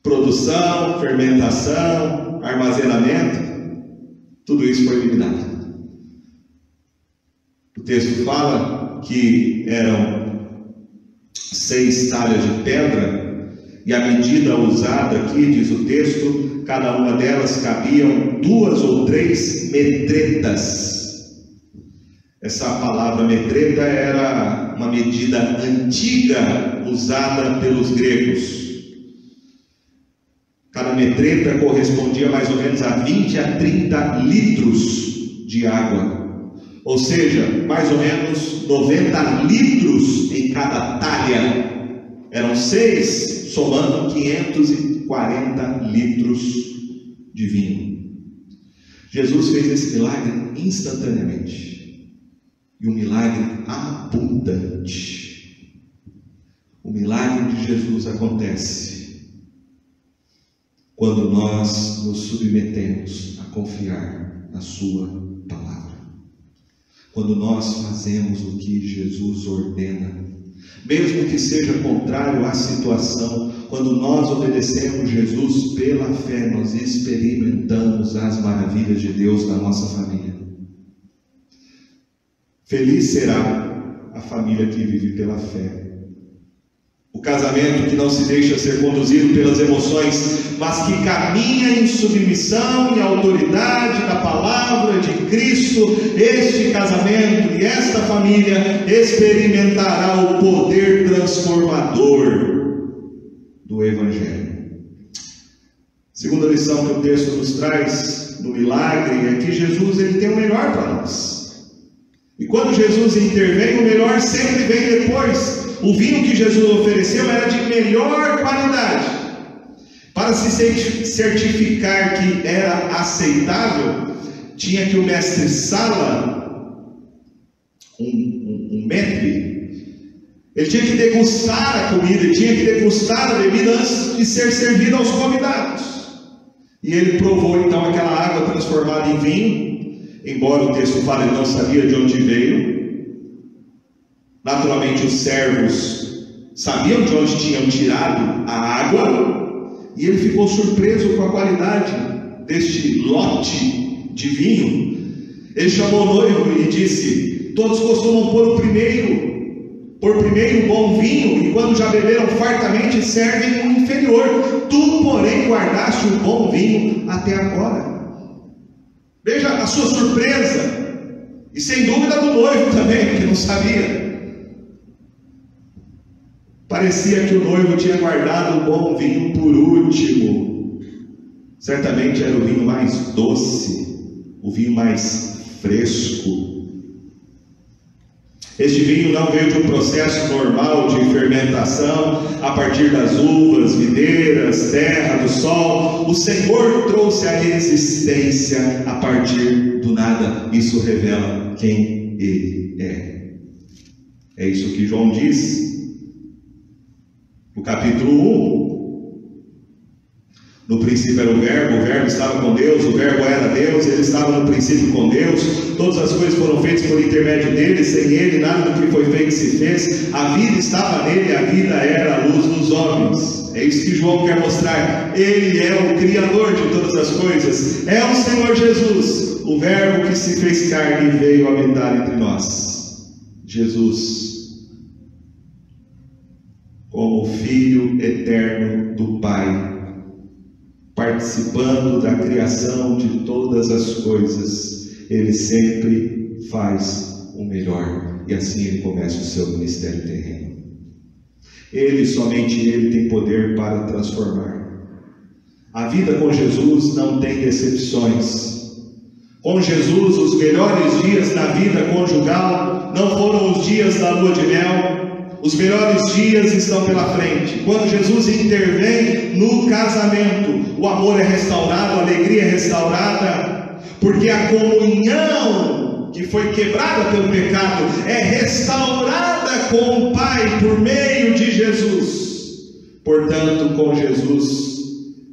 produção, fermentação, armazenamento, tudo isso foi eliminado. O texto fala que eram 6 talhas de pedra, e a medida usada aqui, diz o texto, cada uma delas cabiam 2 ou 3 metretas. Essa palavra metreta era uma medida antiga usada pelos gregos. Cada metreta correspondia mais ou menos a 20 a 30 litros de água. Ou seja, mais ou menos 90 litros em cada talha. Eram 6, somando 540 litros de vinho. Jesus fez esse milagre instantaneamente. E um milagre abundante. O milagre de Jesus acontece quando nós nos submetemos a confiar na sua palavra. Quando nós fazemos o que Jesus ordena, mesmo que seja contrário à situação, quando nós obedecemos Jesus pela fé, nós experimentamos as maravilhas de Deus na nossa família. Feliz será a família que vive pela fé. O casamento que não se deixa ser conduzido pelas emoções, mas que caminha em submissão e autoridade da palavra de Cristo. Este casamento e esta família experimentará o poder transformador do Evangelho. Segunda lição que o texto nos traz no milagre é que Jesus ele tem o melhor para nós. E quando Jesus intervém, o melhor sempre vem depois. O vinho que Jesus ofereceu era de melhor qualidade. Para se certificar que era aceitável, tinha que o mestre-sala, um maître, ele tinha que degustar a comida, ele tinha que degustar a bebida antes de ser servida aos convidados. E ele provou então aquela água transformada em vinho, embora o texto fale ele não sabia de onde veio. Naturalmente os servos sabiam de onde tinham tirado a água, e ele ficou surpreso com a qualidade deste lote de vinho. Ele chamou o noivo e disse: todos costumam pôr primeiro o bom vinho, e quando já beberam fartamente servem o inferior. Tu, porém, guardaste o bom vinho até agora. Veja a sua surpresa, e sem dúvida do noivo também, que não sabia. Parecia que o noivo tinha guardado o bom vinho por último. Certamente era o vinho mais doce, o vinho mais fresco. Este vinho não veio de um processo normal de fermentação a partir das uvas, videiras, terra, do sol. O Senhor trouxe a existência a partir do nada, isso revela quem Ele é. É isso que João diz no capítulo 1. No princípio era o Verbo estava com Deus, o Verbo era Deus, Ele estava no princípio com Deus, todas as coisas foram feitas por intermédio dele, sem Ele nada do que foi feito se fez, a vida estava nele, a vida era a luz dos homens. É isso que João quer mostrar. Ele é o Criador de todas as coisas, é o Senhor Jesus, o Verbo que se fez carne e veio habitar entre nós. Jesus, como Filho eterno do Pai, participando da criação de todas as coisas, Ele sempre faz o melhor, e assim Ele começa o seu ministério terreno. Ele, somente Ele tem poder para transformar. A vida com Jesus não tem decepções. Com Jesus, os melhores dias da vida conjugal não foram os dias da lua de mel. Os melhores dias estão pela frente. Quando Jesus intervém no casamento, o amor é restaurado, a alegria é restaurada, porque a comunhão que foi quebrada pelo pecado é restaurada com o Pai por meio de Jesus. Portanto, com Jesus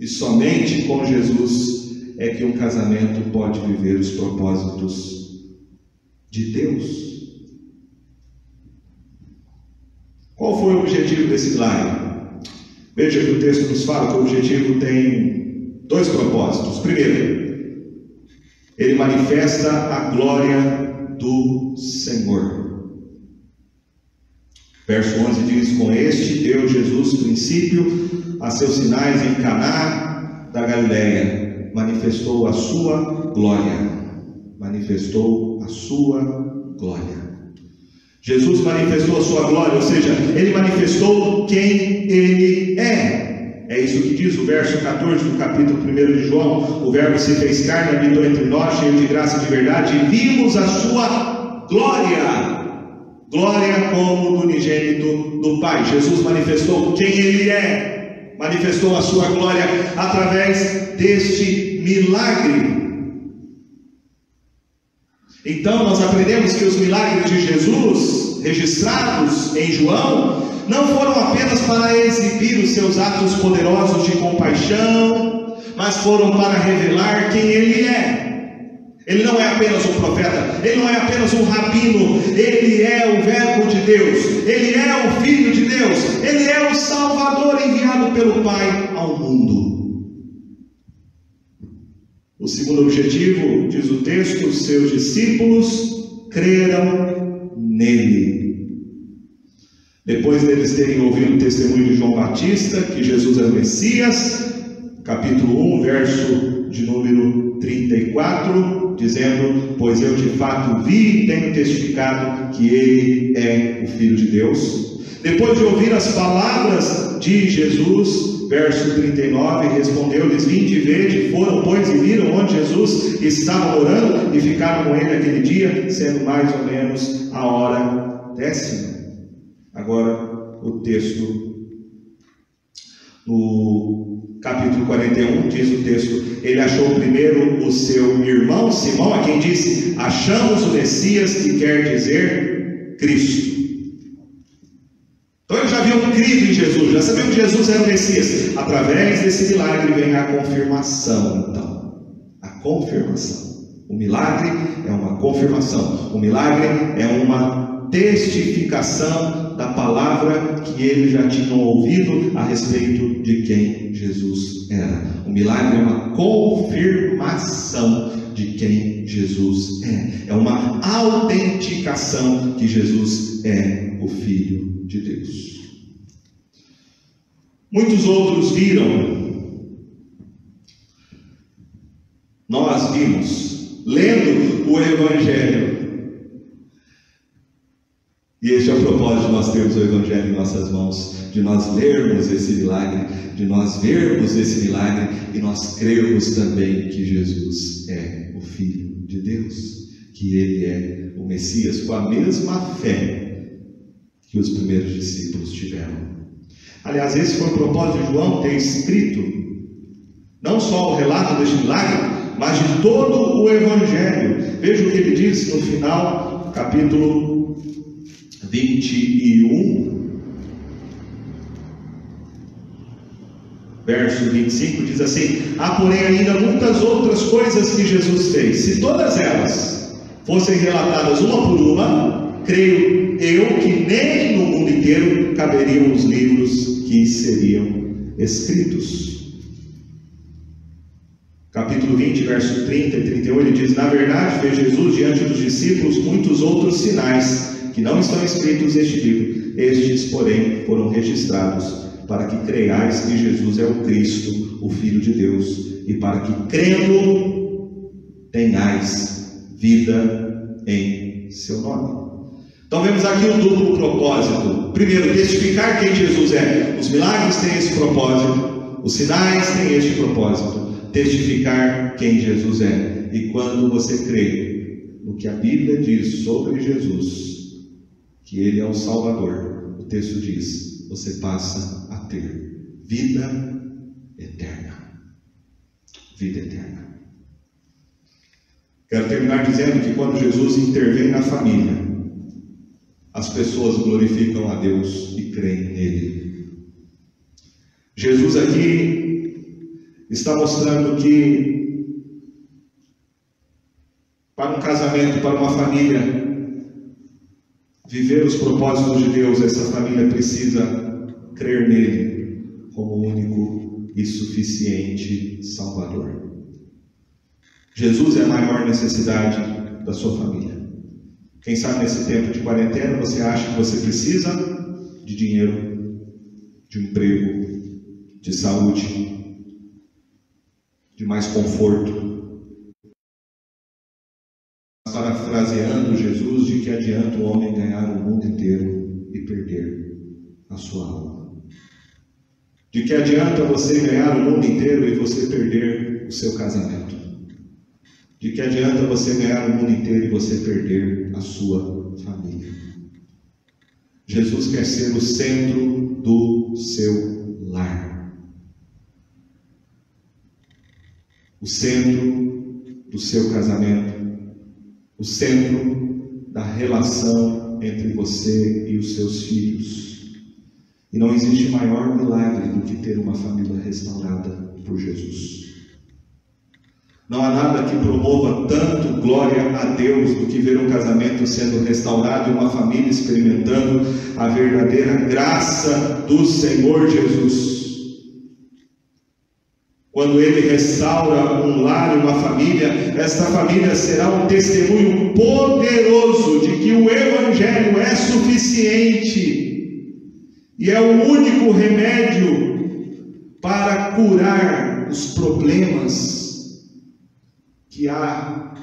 e somente com Jesus é que um casamento pode viver os propósitos de Deus. Qual foi o objetivo desse milagre? Veja que o texto nos fala que o objetivo tem dois propósitos. Primeiro, ele manifesta a glória do Senhor. Verso 11 diz: com este deu Jesus princípio a seus sinais em Caná da Galileia, manifestou a sua glória. Manifestou a sua glória. Jesus manifestou a sua glória, ou seja, Ele manifestou quem Ele é. É isso que diz o verso 14 do capítulo 1 de João: o Verbo se fez carne, habitou entre nós, cheio de graça e de verdade, e vimos a sua glória. Glória como do unigênito do Pai. Jesus manifestou quem Ele é, manifestou a sua glória através deste milagre. Então nós aprendemos que os milagres de Jesus, registrados em João, não foram apenas para exibir os seus atos poderosos de compaixão, mas foram para revelar quem Ele é. Ele não é apenas um profeta, Ele não é apenas um rabino, Ele é o Verbo de Deus, Ele é o Filho de Deus, Ele é o Salvador enviado pelo Pai ao mundo. O segundo objetivo, diz o texto, os seus discípulos creram nele. Depois deles terem ouvido o testemunho de João Batista, que Jesus é o Messias, capítulo 1, verso de número 34, dizendo: pois eu de fato vi e tenho testificado que Ele é o Filho de Deus. Depois de ouvir as palavras de Jesus, verso 39, respondeu-lhes: vinde e vede. Foram, pois, e viram onde Jesus estava orando, e ficaram com ele aquele dia, sendo mais ou menos a hora 10ª. Agora o texto, no capítulo 41, diz o texto: ele achou primeiro o seu irmão Simão, a quem disse: achamos o Messias, que quer dizer Cristo. Então eles já haviam crido em Jesus, já sabiam que Jesus era o Messias. Através desse milagre vem a confirmação. Então, a confirmação. O milagre é uma confirmação. O milagre é uma testificação da palavra que eles já tinham ouvido a respeito de quem Jesus era. O milagre é uma confirmação de quem Jesus é. É uma autenticação que Jesus é o Filho de Deus. Muitos outros viram. Nós vimos, lendo o Evangelho. E este é o propósito de nós termos o Evangelho em nossas mãos, de nós lermos esse milagre, de nós vermos esse milagre e nós crermos também que Jesus é o Filho de Deus, que Ele é o Messias, com a mesma fé que os primeiros discípulos tiveram. Aliás, esse foi o propósito de João ter escrito não só o relato deste milagre, mas de todo o Evangelho. Veja o que ele diz no final, capítulo 21, verso 25, diz assim: há porém ainda muitas outras coisas que Jesus fez. Se todas elas fossem relatadas uma por uma, creio eu que nem no mundo inteiro caberiam os livros que seriam escritos. Capítulo 20, verso 30 e 31, ele diz: na verdade fez Jesus diante dos discípulos muitos outros sinais que não estão escritos neste livro. Estes, porém, foram registrados para que creiais que Jesus é o Cristo, o Filho de Deus, e para que, crendo, tenhais vida em seu nome. Então vemos aqui um duplo propósito. Primeiro, testificar quem Jesus é. Os milagres têm esse propósito, os sinais têm este propósito. Testificar quem Jesus é. E quando você crê no que a Bíblia diz sobre Jesus, que Ele é o Salvador, o texto diz, você passa a ter vida eterna. Vida eterna. Quero terminar dizendo que quando Jesus intervém na família, as pessoas glorificam a Deus e creem nele. Jesus aqui está mostrando que para um casamento, para uma família viver os propósitos de Deus, essa família precisa crer nele como o único e suficiente Salvador. Jesus é a maior necessidade da sua família. Quem sabe nesse tempo de quarentena você acha que você precisa de dinheiro, de um emprego, de saúde, de mais conforto. Parafraseando Jesus, de que adianta o homem ganhar o mundo inteiro e perder a sua alma? De que adianta você ganhar o mundo inteiro e você perder o seu casamento? De que adianta você ganhar o mundo inteiro e você perder a sua família? Jesus quer ser o centro do seu lar, o centro do seu casamento, o centro da relação entre você e os seus filhos. E não existe maior milagre do que ter uma família restaurada por Jesus. Não há nada que promova tanto glória a Deus do que ver um casamento sendo restaurado e uma família experimentando a verdadeira graça do Senhor Jesus. Quando Ele restaura um lar e uma família, esta família será um testemunho poderoso de que o Evangelho é suficiente e é o único remédio para curar os problemas que há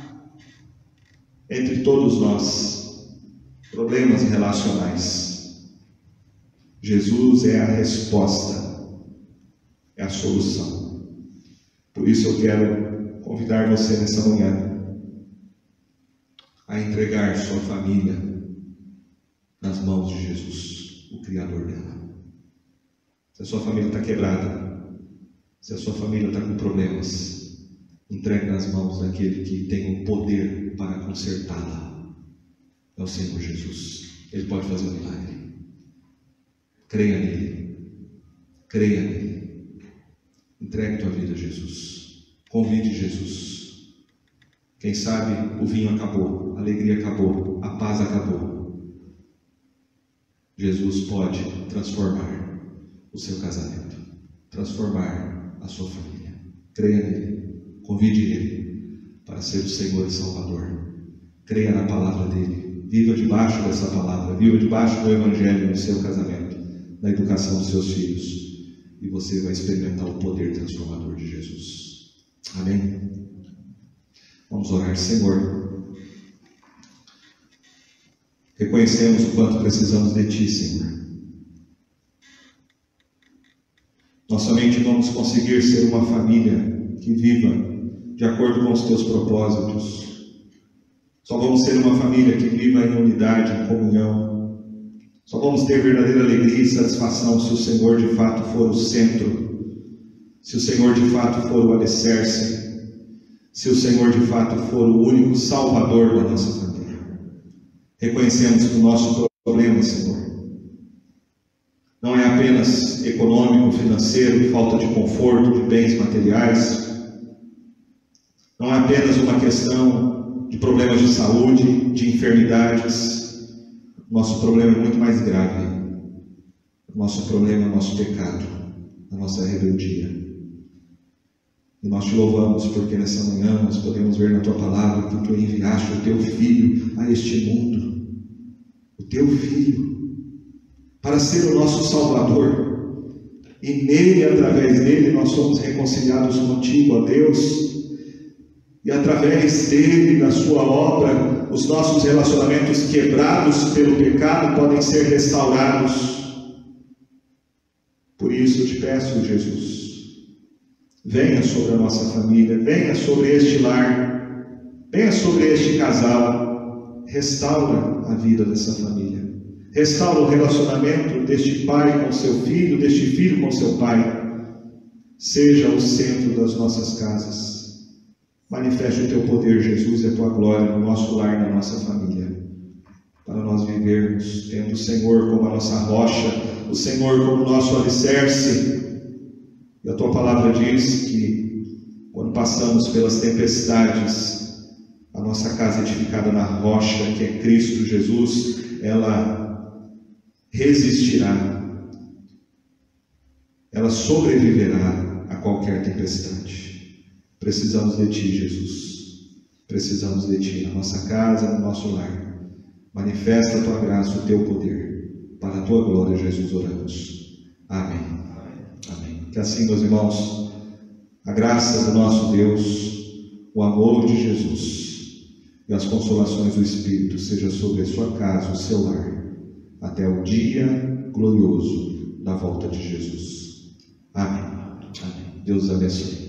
entre todos nós, problemas relacionais. Jesus é a resposta, é a solução. Por isso eu quero convidar você nessa manhã a entregar sua família nas mãos de Jesus, o Criador dela. Se a sua família está quebrada, se a sua família está com problemas, entregue nas mãos daquele que tem o poder para consertá-la. É o Senhor Jesus. Ele pode fazer um milagre. Creia nele. Creia nele. Entregue tua vida a Jesus. Convide Jesus. Quem sabe o vinho acabou, a alegria acabou, a paz acabou. Jesus pode transformar o seu casamento, transformar a sua família. Creia nele. Convide Ele para ser o Senhor e Salvador. Creia na palavra dEle. Viva debaixo dessa palavra. Viva debaixo do Evangelho no seu casamento, na educação dos seus filhos. E você vai experimentar o poder transformador de Jesus. Amém? Vamos orar. Senhor, reconhecemos o quanto precisamos de Ti, Senhor. Nós somente vamos conseguir ser uma família que viva de acordo com os Teus propósitos. Só vamos ser uma família que viva em unidade, em comunhão. Só vamos ter verdadeira alegria e satisfação se o Senhor de fato for o centro, se o Senhor de fato for o alicerce, se o Senhor de fato for o único salvador da nossa família. Reconhecemos que o nosso problema, Senhor, não é apenas econômico, financeiro, falta de conforto, de bens materiais, não é apenas uma questão de problemas de saúde, de enfermidades. Nosso problema é muito mais grave. O nosso problema é o nosso pecado, a nossa rebeldia. E nós te louvamos porque nessa manhã nós podemos ver na tua palavra que tu enviaste o teu Filho a este mundo, o teu Filho, para ser o nosso Salvador, e nele, através dele, nós somos reconciliados contigo, ó Deus, e através dele, da sua obra, os nossos relacionamentos quebrados pelo pecado podem ser restaurados. Por isso eu te peço, Jesus, venha sobre a nossa família, venha sobre este lar, venha sobre este casal, restaura a vida dessa família. Restaura o relacionamento deste pai com seu filho, deste filho com seu pai. Seja o centro das nossas casas. Manifeste o teu poder, Jesus, e a tua glória no nosso lar, na nossa família. Para nós vivermos tendo o Senhor como a nossa rocha, o Senhor como o nosso alicerce. E a tua palavra diz que quando passamos pelas tempestades, a nossa casa edificada na rocha, que é Cristo Jesus, ela resistirá, ela sobreviverá a qualquer tempestade. Precisamos de ti, Jesus, precisamos de ti na nossa casa, no nosso lar. Manifesta a tua graça, o teu poder, para a tua glória, Jesus, oramos. Amém. Amém. Que assim, meus irmãos, a graça do nosso Deus, o amor de Jesus e as consolações do Espírito seja sobre a sua casa, o seu lar, até o dia glorioso da volta de Jesus. Amém. Amém. Deus abençoe.